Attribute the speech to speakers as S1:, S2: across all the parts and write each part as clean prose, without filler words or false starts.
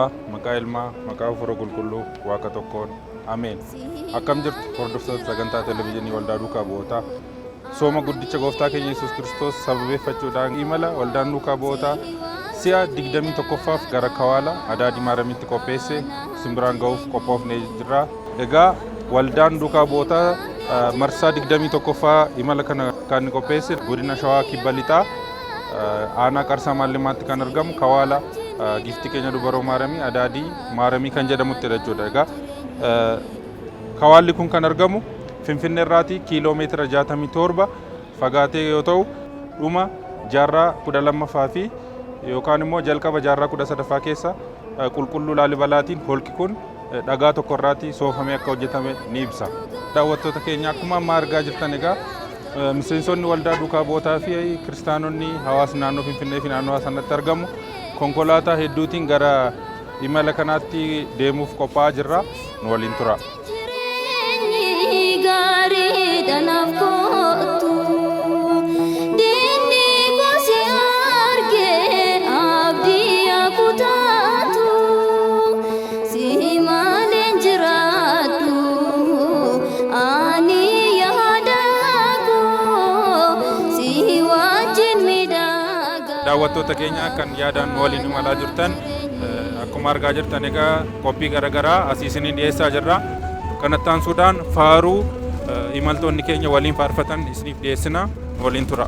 S1: Abbaa, maqaa Ilmaa, maqaa Hafuura Qulqulluu, Waaqa tokkoon. Ameen. Akkam jirtu hordoftoota sagantaa televezyiinii waldaa duukaa bu'ootaa. Sooma guddicha gooftaa keenya Yesuus Kiristoos sababeeffachuudhaan imala waldaan duukaa bu'ootaa si'a 21ffaaf gara Kawaala Adaadii Maaramitti qopheesse simbiraan ga'uuf qophoofnee jirra. Egaa waldaan duukaa bu'ootaa marsaa 21ffaa imala kana kan qopheesse godina Shawaa Kibba Lixaa aanaa Qarsaa Maallimaatti kan argamu Kawaala giftii keenya dubaroo Maaramii Adaadii Maaramii kan jedhamutti jechuudha. Egaa Kawaalli kun kan argamu Finfinnee irraatii kiiloomeetira 67 fagaatee yoo ta'u dhuma jaarraa 12ffaa fi yookaan immoo jalqaba jaarraa 13ffaa keessa qulqulluu Laalibalaatiin holqi kun dhagaa tokko irraatii soofamee akka hojjetame ni ibsa. Daawwattoota keenya akkuma amma argaa jirtan egaa miseensonni waldaa duukaa bu'ootaa fi kiristaanonni hawaasni naannoo Finfinnee fi naannoo sanatti argamu konkolaataa hedduutiin gara imala kanaatti deemuuf qophaa'aa jirra. Nu waliin tura. Daawwattoota keenya kan yaadaan waliin imalaa jirtan akkuma argaa jirtan egaa qophii garaagaraa asii isiniin dhiyeessaa jirra. Kanatti aansuudhaan faaruu imaltoonni keenya waliin faarfatan isiniif dhiyeessina. Waliin tura.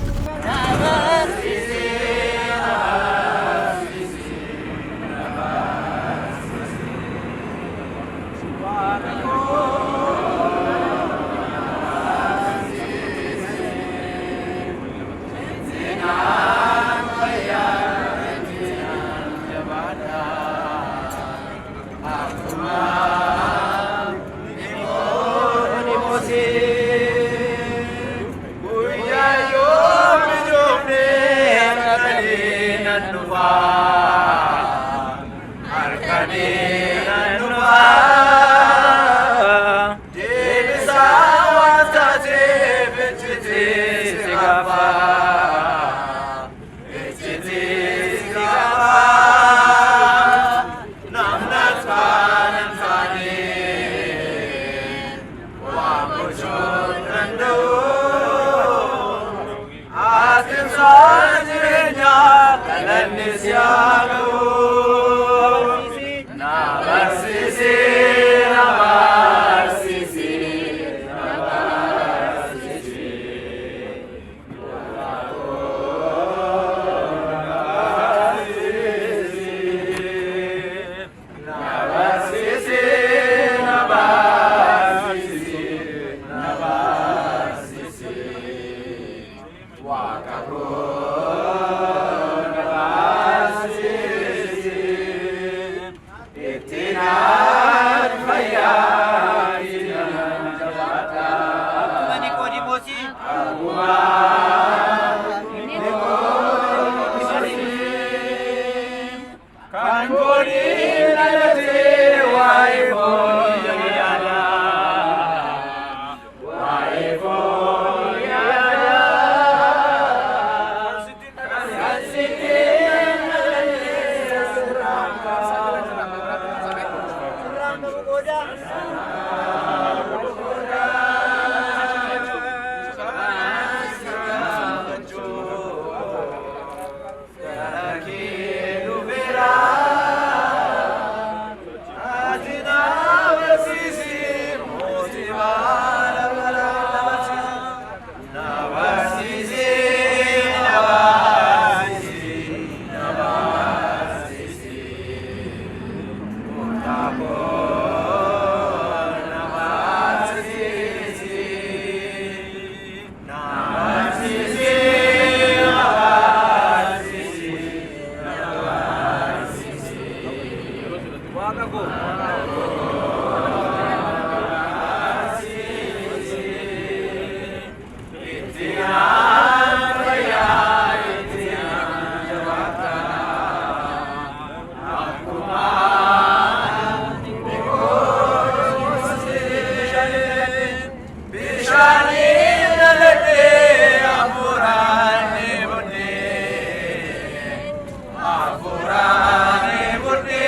S2: Afurane murni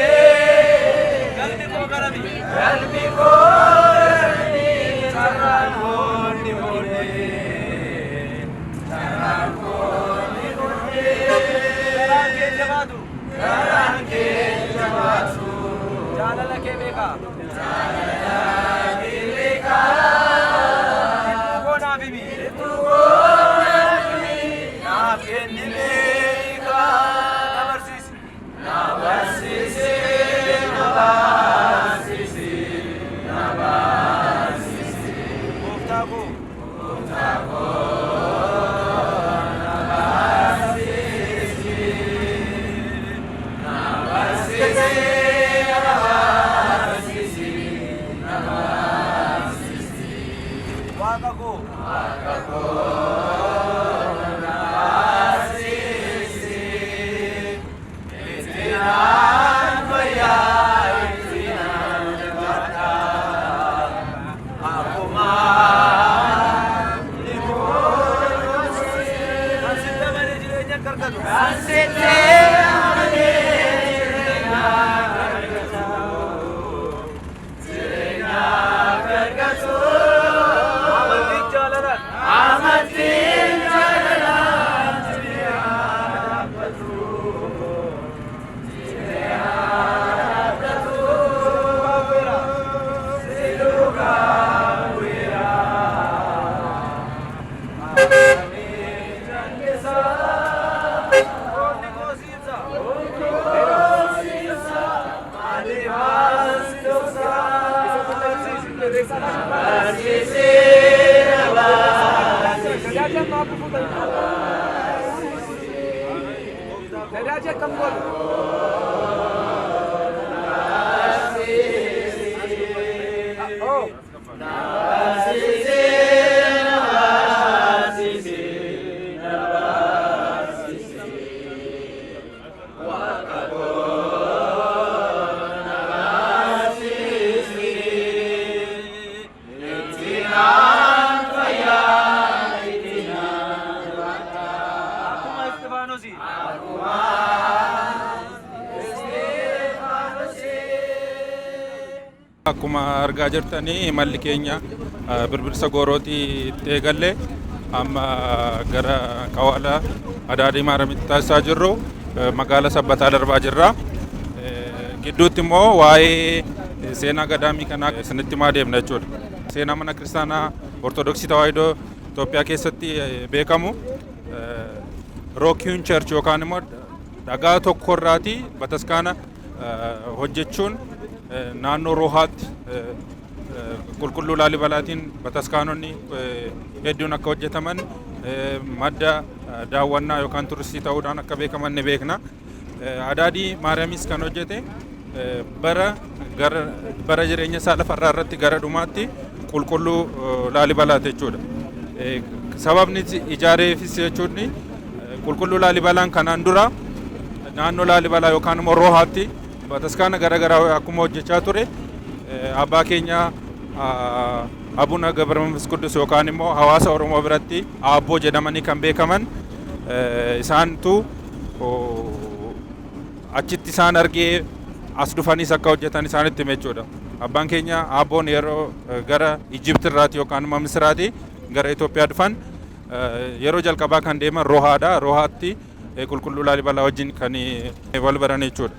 S1: akkuma argaa jirtanii imalli keenya birbirsa goorootii itti eegalle amma gara Qawala Adaadii Maaramitti taasisaa jirru magaala Sabbataa darbaa jirra. Gidduutti immoo waa'ee seenaa gadaamii kanaa isinitti himaa deemna jechuudha. Seenaa mana kiristaanaa Ortodoksii Tawaahidoo Itoophiyaa keessatti beekamu Rock Hewn Church yookaan immoo dhagaa tokkorraati bataskaana hojjechuun naannoo Roohaatti qulqulluu Laalibalaatiin bataskaanonni hedduun akka hojjetaman madda daawwannaa yookaan turistii ta'uudhaan akka beekaman ni beekna. Adaadii Maariyamis kan hojjete bara jireenya isaa lafarraa irratti gara dhumaatti qulqulluu Laalibalaati jechuudha. Sababni ijaareefis jechuun qulqulluu Laalibalaan kanaan dura naannoo Laalibalaa yookaan immoo Roohaatti bataskaana garaagaraa akkuma hojjechaa ture abbaa keenya Abuna Gabra Manfas Qudus yookaan immoo hawaasa Oromoo biratti aabboo jedhamanii kan beekaman isaantu achitti isaan argee as dhufaniis akka hojjetan isaanitti hime jechuudha. Abbaan keenya aabboon yeroo gara Ijipti irraati yookaan immoo Misiraati gara Itoophiyaa dhufan yeroo jalqabaa kan deeman Roohaadha. Roohaatti qulqulluu Laalibalaa wajjin kan wal baran jechuudha.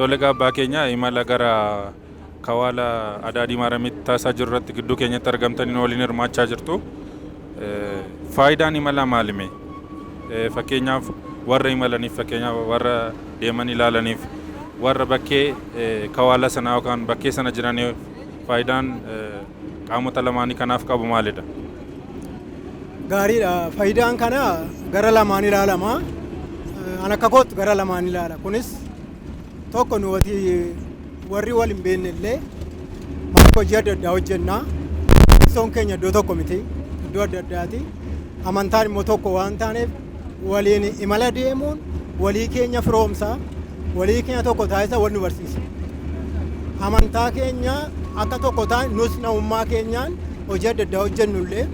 S1: Tole abbaa keenya imala gara kawaala Adaadii Maaramitti taasisaa jirru irratti gidduu keenyatti argamtanii waliin hirmaachaa jirtu. Faayidaan imalaa maalime? Fakkeenyaaf warra imalaniif fakkeenyaaf warra deeman ilaalaniif warra bakkee kawaala sana yookaan bakkee sana jiraniif faayidaan qaamota lamaanii kanaaf qabu maalidha?
S2: Gaariidha. Faayidaan kana gara lamaan ilaalama. Ana akka kootti gara lamaan ilaala. Kunis tokko nuti warri wal hin beekne illee bakka hojii adda addaa hojjennaa. Soon keenya iddoo tokko miti. Iddoo adda addaati. Amantaan immoo tokko waan taaneef waliin imala deemuun walii keenya firoomsaa, walii keenya tokko taasisa wal nu barsiisa. Amantaa keenya akka tokko ta'an nus namummaa keenyaan hojii adda addaa hojjennullee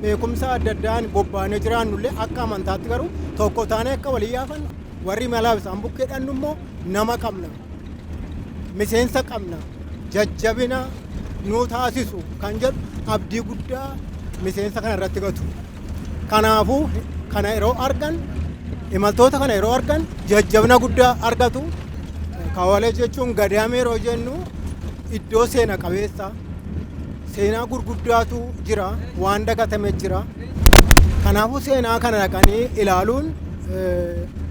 S2: beekumsa adda addaan bobbaanee jiraannullee akka amantaatti garuu tokko taanee akka walii yaafanna. Warri imalaaf isaan bukkee dhannu immoo nama qabna, miseensa qabna, jajjabina nuu taasisu kan jedhu abdii guddaa miseensa kana irratti gatu. Kanaafuu kana yeroo argan imaltoota kana yeroo argan jajjabina guddaa argatu. Kawaalee jechuun gadaamee yeroo jennu iddoo seena qabeessa seenaa gurguddaatu jira, waan dagatame jira. Kanaafuu seenaa kana dhaqanii ilaaluun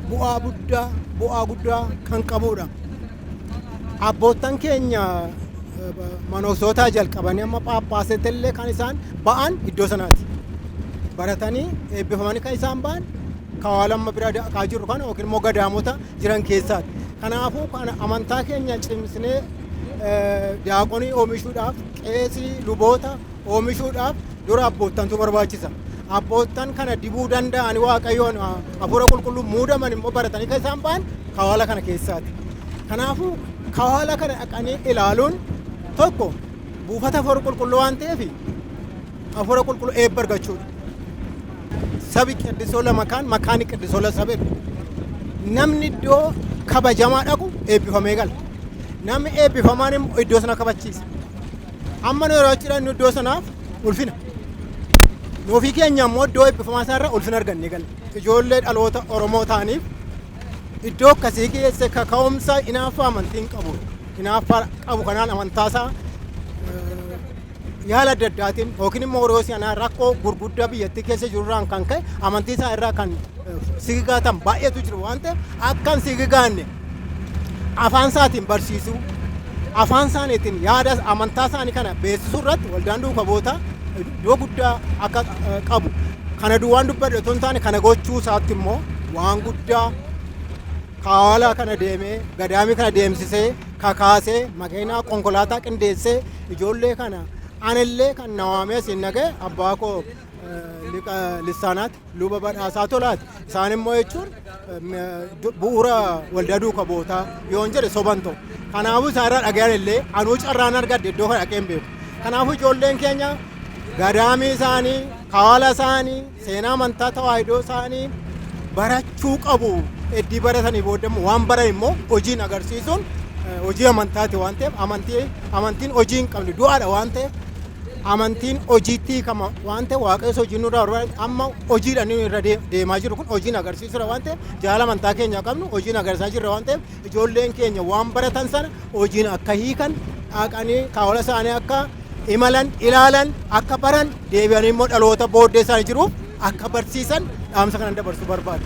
S2: bu'aa guddaa kan qabudha. Abboottan keenya manoksootaa jalqabanii amma phaaphaasatti illee kan isaan ba'an iddoo sanaati. Baratanii eebbifamanii kan isaan ba'an kawaala amma bira dhaqaa jirru kana yookiin immoo gadaamota jiran keessaati. Kanaafuu kana amantaa keenya cimsinee daaqonii oomishuudhaaf, qeesii luboota oomishuudhaaf dura abboottantu barbaachisa. Abboottan kana dibuu danda'an Waaqayyoon hafuura qulqulluu muudaman immoo baratanii kan isaan ba'an kawaala kana keessaati. Kanaafuu kawaala kana dhaqanii ilaaluun tokko buufata hafuura qulqulluu waan ta'eef hafuura qulqulluu eebba argachuudha. Sabi qiddisoo lama kaan makaani qiddisoo la sabeedha. Namni iddoo kabajamaa dhaqu eebbifamee gala. Namni eebbifamaan immoo iddoo sana kabachiisa. Amma nu yeroo achiidhaan iddoo sanaaf ulfina. Nuufii keenya immoo iddoo eebbifamaa isaarraa ulfina argannee gala. Ijoollee dhaloota Oromoo ta'aniif iddoo akkasii keessa kaka'umsa hinaaffaa amantiin qabu. Hinaaffaa qabu kanaan amantaasaa yaala adda addaatiin yookiin immoo yeroo sanaa rakkoo gurguddaa biyyattii keessa jirurraan kan ka'e amantii isaa irraa kan sigigaatan baay'eetu jiru waan ta'eef akkan sigigaanne afaan isaatiin barsiisuu, afaan isaaniitiin yaada amantaa isaanii kana beeksisuu irratti waldaan duukaa bu'ootaa iddoo guddaa akka qabu. Kana duwwaan dubbadhe otoo hin taane kana gochuu isaatti immoo waan guddaa kawaala kana deemee gadaamii kana deemsisee kakaasee makiinaa konkolaataa qindeessee ijoollee kana anillee kan nawaamee siin nagee abbaa koo lissaanaatti luba badhaasaa tolaati. Isaan immoo jechuun bu'uura waldaa duukaa bu'ootaa yoon jedhe soban ta'u. Kanaafuu isaarraa dhagayan illee anuu carraan argadde iddoo kana dhaqeen beeku. Kanaafuu ijoolleen keenya gadaamii isaanii, kawaala isaanii, seenaa amantaa tawaahidoo isaanii barachuu qabu. Eddii baratanii booddammoo waan baran immoo hojiin agarsiisuun hojii amantaati waan ta'eef amantiin hojii hin qabne du'aadha waan ta'eef amantiin hojiitti hiikama waan ta'eef waaqayyoon hojii nurraa amma hojiidhaan irra deemaa jiru kun hojiin agarsiisudha waan ta'eef jaala amantaa keenya qabnu hojiin agarsiisaa jirra waan ta'eef ijoolleen keenya waan baratan sana hojiin akka hiikan dhaqanii kaawala isaanii akka imalan ilaalan akka baran deebi'anii immoo dhaloota booddee isaanii jiruuf akka barsiisan dhaamsa kanan dabarsuu barbaadu.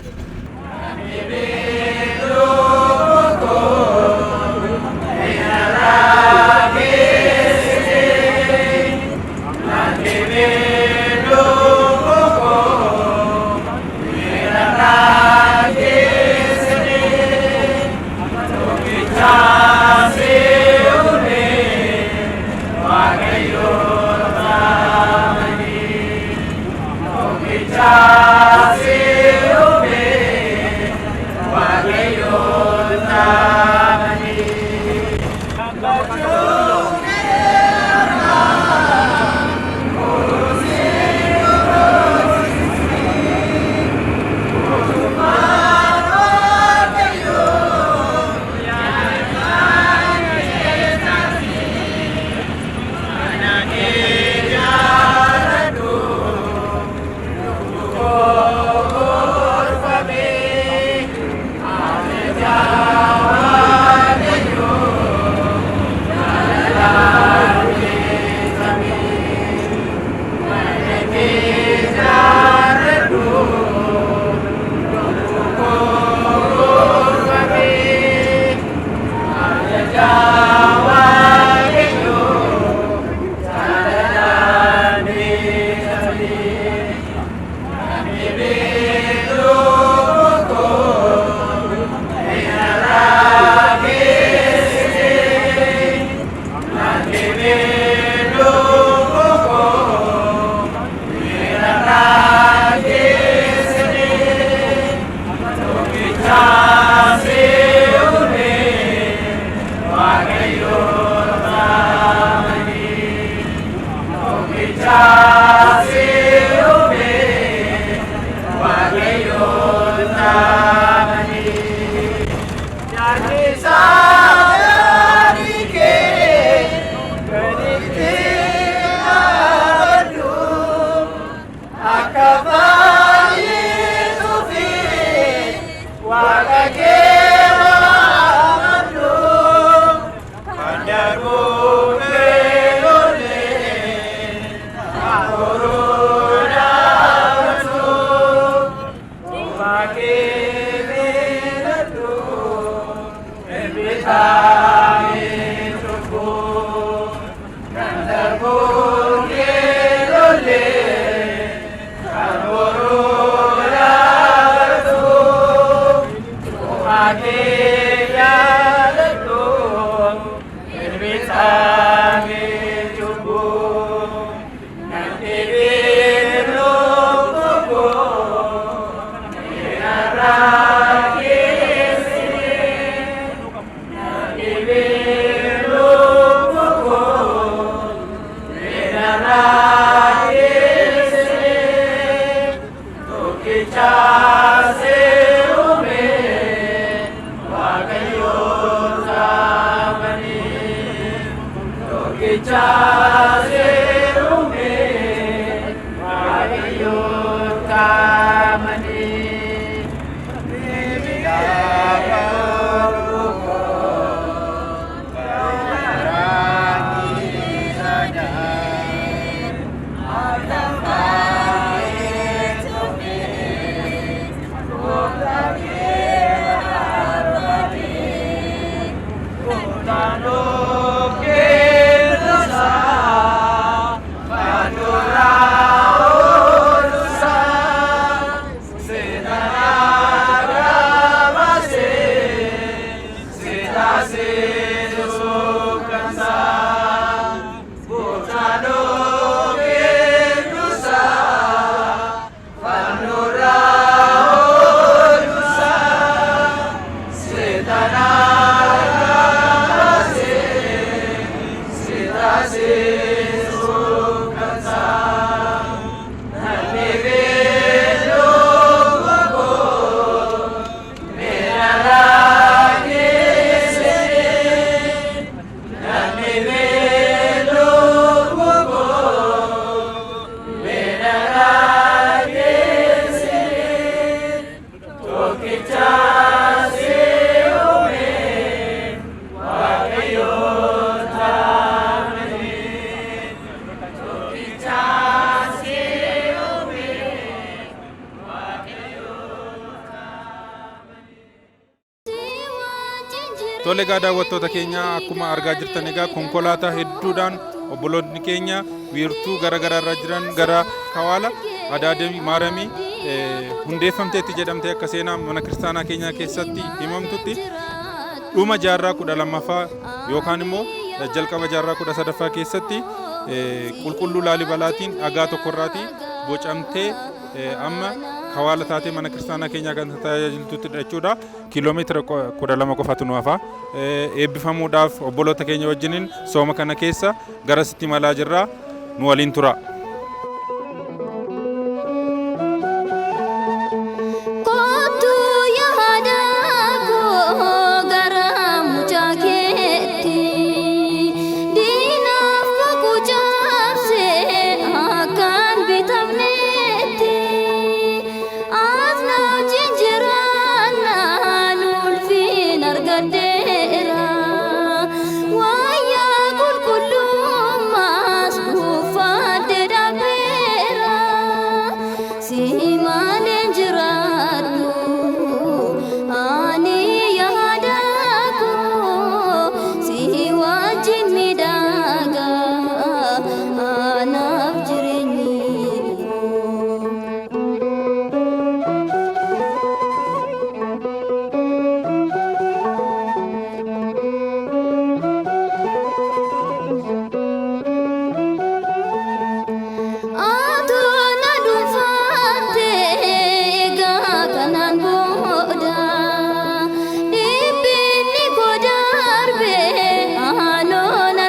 S1: Tole egaa daawwattoota keenya akkuma argaa jirtan egaa konkolaataa hedduudhaan obboloonni keenya wiirtuu garaagaraa irra jiran gara Kawaala Adaadamii Maaramii hundeeffamteetti jedhamtee akka seenaa mana kiristaanaa keenya keessatti himamtutti dhuma jaarraa 12ffaa yookaan immoo jalqaba jaarraa 13ffaa keessatti qulqulluu Laalibalaatiin dhagaa tokkorraatii bocamtee amma Kawaala taatee mana kiristaanaa keenya kan tajaajiltutti jechuudha. Kiiloomeetira 12 qofatu nu hafa. Eebbifamuudhaaf obboloota keenya wajjiniin sooma kana keessa gara sitti malaa jirra. Nu waliin tura.
S3: no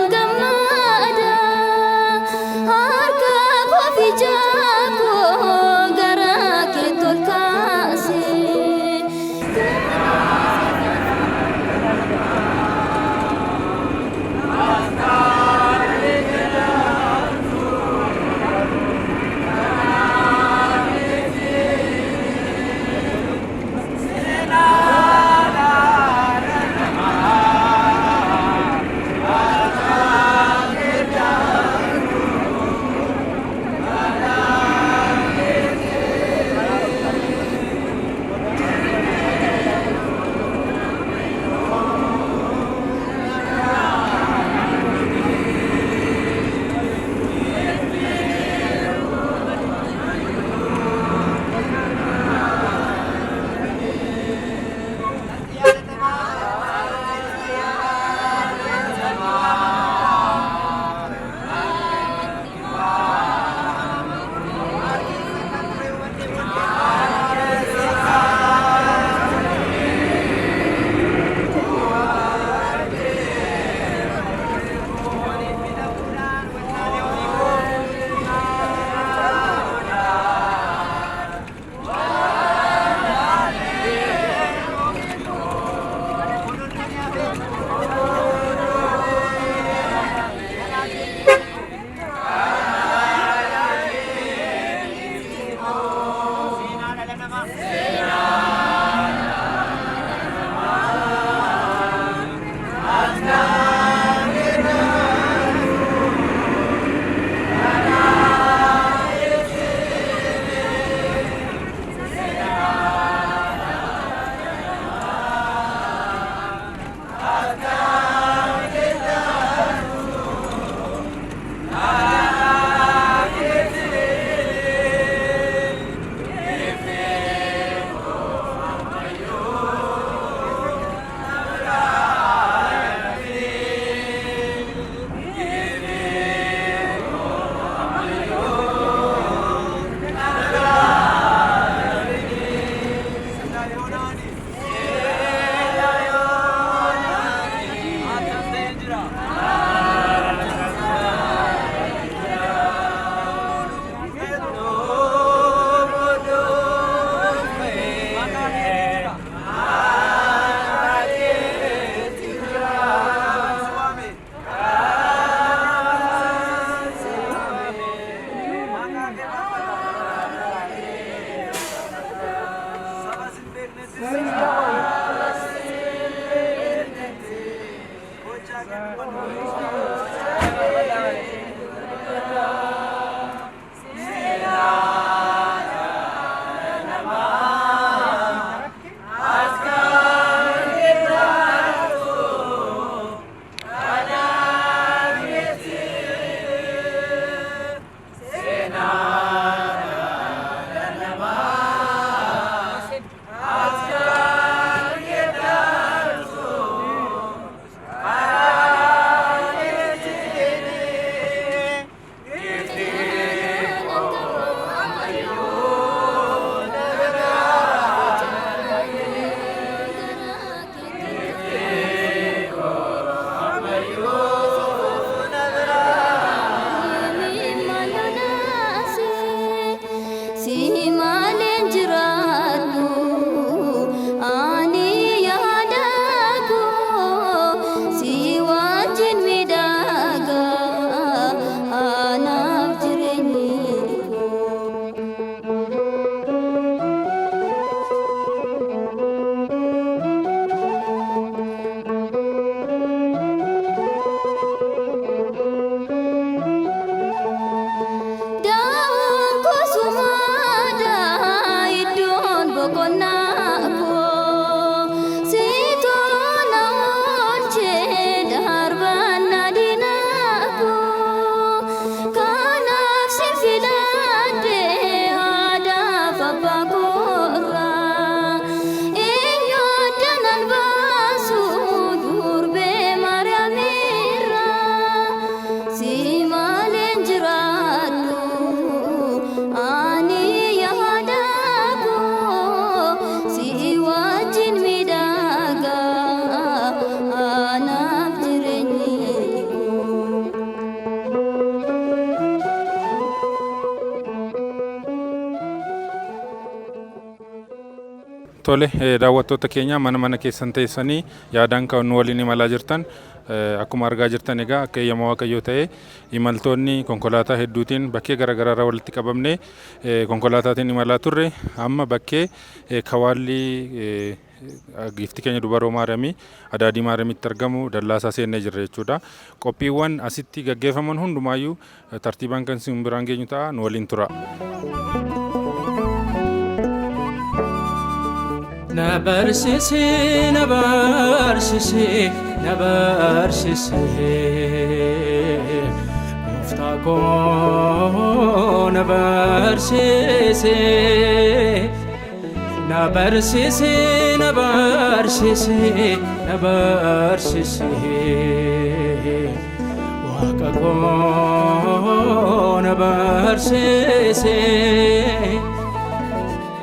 S1: Tole daawwattoota keenya mana keessan teessanii yaadaan kan nu waliin imalaa jirtan akkuma argaa jirtan egaa akka eeyyama Waaqayyoo ta'e imaltoonni konkolaataa hedduutiin bakkee garaagaraa irraa walitti qabamnee konkolaataatiin imalaa turre amma bakkee Kawaalli giiftii keenya dubaroo Maariyaamii Adaadii Maariyaamitti argamu dallaasaa seennee jirra jechuudha. Qophiiwwan asitti gaggeeffaman hundumaayyuu tartiibaan kan isin biraan geenyu ta'a nu waliin tura.
S3: Nabarsisi Muftako nabarsisi Wakako nabarsisi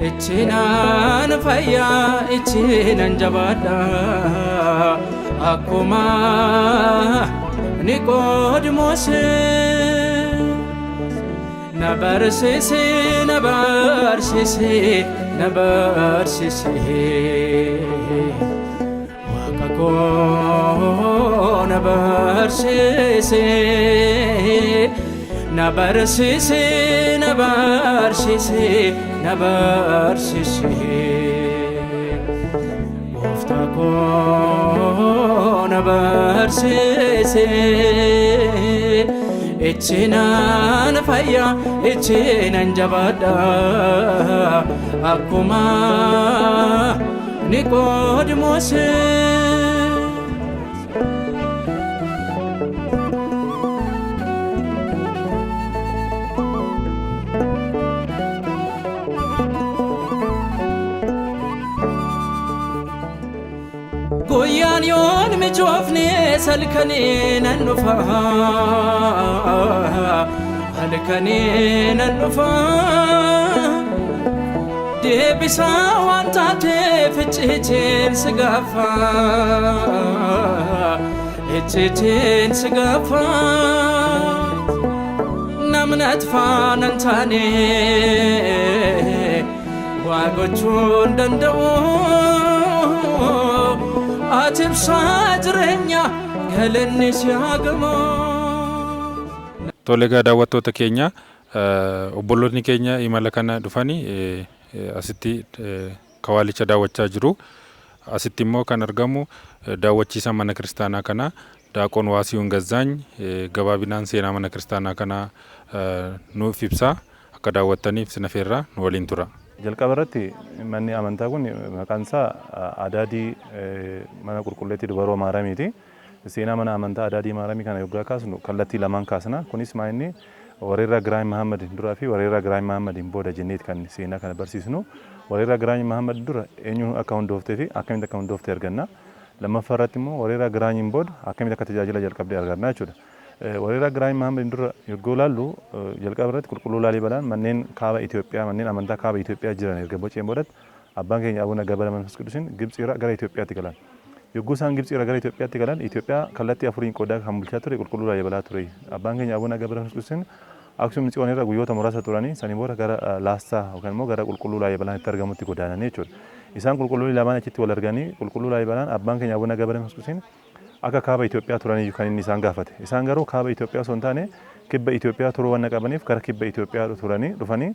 S3: Ichinan faya ichinan jabada akuma Nicodemus nabarsisi Wakako nabarsisi Nabarsisi Muftako nabarsisi Ichinan faya ichinan jabada akuma Nicodemus Goyan yon me chofne salkane nanufa halkane nanufa debisa wanta te fichichen sigafa echichen sigafa namnat fanantane wagochun dandao Atim sajrenya galanni siagamo
S1: Tole egaa daawwattoota keenya obboloonni keenya imala kana dhufanii asitti kawaalicha daawwachaa jiru. Asitti immoo kan argamu daawwachiisa mana kiristaanaa kana Daaqoon Waasiyuun Gazzaany gabaabinaan seenaa mana kiristaanaa kana nuuf ibsa. Akka daawwattaniif sin affeerra nu waliin tura.
S4: Jalqaba irratti manni amantaa kun maqaan isaa Adaadii mana qulqulleettii dubaroo Maariyaamiiti. Seenaa mana amantaa Adaadii Maariyaamii kana yoggaa kaasnu kallattii lamaan kaasna. Kunis maa'inni warreerra Giraany Mahammadin duraa fi warreerra Giraany Mahammadin booda jenneet kan seenaa kana barsiisnu. Warreerra Giraany Mahammadin dura eenyu akka hundooftee fi akkamitti akka hundooftee arganna. Lammaffaa irratti immoo warreerra Giraanyiin booda akkamitti akka tajaajila jalqabdee arganna jechuudha. Warreerra Giraany Mahammadin dura yoggoo laallu jalqaba irratti qulqulluu Laalibalaan manneen kaaba Itoophiyaa manneen amantaa kaaba Itoophiyaa jiran erga boceen boodatti abbaan keenya Abuna Gabra Manfas Qidusiin Gibxiirraa gara Itoophiyaatti galan. Yogguu isaan Gibxiirraa gara Itoophiyaatti galan Itoophiyaa kallattii afuriin qoodaa kan bulchaa ture qulqulluu Laalibalaa ture. Abbaan keenya Abuna Gabra Manfas Qidusiin Aksuum Tsiyoon irra guyyoota muraasa turanii sanii booda gara Laastaa yookaan immoo gara qulqulluu Laalibalaan argamutti godaananii jechuudha. Isaan qulqulluu lamaan achitti wal arganii qulqulluu Laalibalaan abbaan keenya Abuna Gabra Manfas Qidusiin akka kaaba Itoophiyaa turanii kan inni isaan gaafate. Isaan garuu kaaba Itoophiyaa osoo hin taane kibba Itoophiyaa turuu waan qabaniif gara kibba Itoophiyaa turanii dhufanii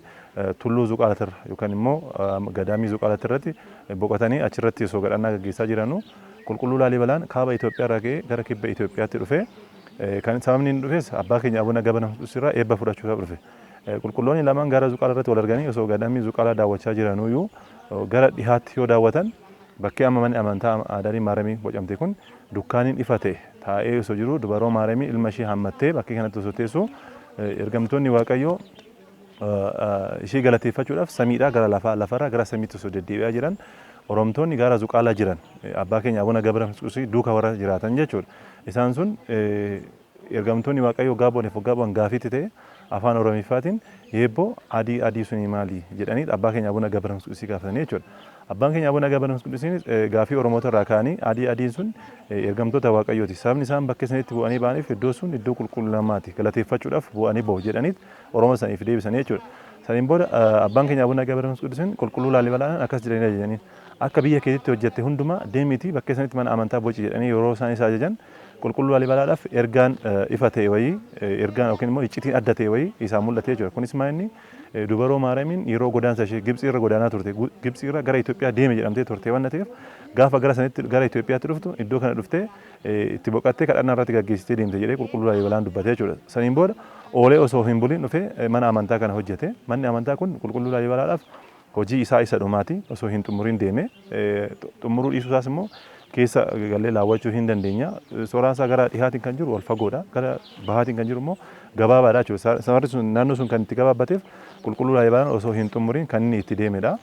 S4: tulluu Zuqaalatirra yookaan immoo gadaamii Zuqaalatirratti boqotanii achirratti osoo gadhannaa gaggeessaa jiranuu qulqulluu Laalibalaan kaaba Itoophiyaa irraa ka'ee gara kibba Itoophiyaatti dhufe. Kan sababni inni dhufes abbaa keenya Abuna Gabra Manfas Qidusiirraa eebba fudhachuudhaaf dhufe. Qulqulloonni lamaan gara Zuqaalarratti wal arganii osoo gadaamii Zuqaalaa daawwachaa jiranuyyuu gara dhihaatti yoo daawwatan bakkee amma manni amantaa Adaadii Maariyaamii bocamte kun dukkaaniin ifa ta'e taa'ee osoo jiru dubaroo Maariyaamii ilma ishee hammattee bakkee kanatti osoo teessu ergamtoonni Waaqayyoo ishee galateeffachuudhaaf samiidhaa gara lafarraa gara samiitti osoo deddeebi'aa jiran Oromtoonni gara Zuqaalaa jiran abbaa keenya Abuna Gabra Manfas Qidusii duuka warra jiraatan jechuudha. Isaan sun ergamtoonni Waaqayyoo gaaboon gaafiitti ta'e afaan Oromiffaatiin yeebboo adii suni maali jedhanii abbaa keenya Abuna Gabra Manfas Qidusii gaafatanii jechuudha. Abbaan keenya Abuna Gabra Manfas Qidusii gaafii Oromoota irraa ka'anii adiin sun ergamtoota Waaqayyooti. Sababni isaan bakka sanitti bu'anii ba'aniif iddoo sun iddoo qulqullummaati galateeffachuudhaaf bu'anii ba'u jedhaniit Oromoo saniif deebisanii jechuudha. Saniin booda abbaan keenya Abuna Gabra Manfas Qidusii qulqulluu Laalibalaan akkas jedhanii ajajaniin akka biyya keessatti hojjette hunduma deemiti bakka sanatti mana amantaa boci jedhanii yeroo isaan isa ajajan qulqulluu Laalibalaadhaaf ergaan ifa ta'e wayii ergaan yookiin immoo iccitiin adda ta'e wayii isaan mul'atee jira. Kunis maa inni dubaroo Maariyaamiin yeroo godaansa ishee Gibxii irra godaanaa turte. Gibxii irra gara Itoophiyaa deeme jedhamtee turte waan ta'eef gaafa gara sanitti gara Itoophiyaatti dhuftu iddoo kana dhuftee itti boqattee kadhannaa irratti gaggeessitee deemte jedhee qulqulluu Laalibalaan dubbatee jira. Saniin booda oolee osoo hin buliin dhufee mana amantaa kana hojjete. Manni amantaa kun qulqulluu Laalibalaadhaaf hojii isaa isa dhumaati osoo hin xumuriin deeme. Xumuruu dhiisuu isaas immoo keessa galee laawwachuu hin dandeenya. Sooraan isaa gara dhihaatiin kan jiru wal fagoodha. Gara bahaatiin kan jiru immoo gabaabaadha jechuudha. Safarri sun naannoo sun kan itti gabaabbateef qulqulluu Laalibalaan osoo hin xumuriin kan inni itti deemedha.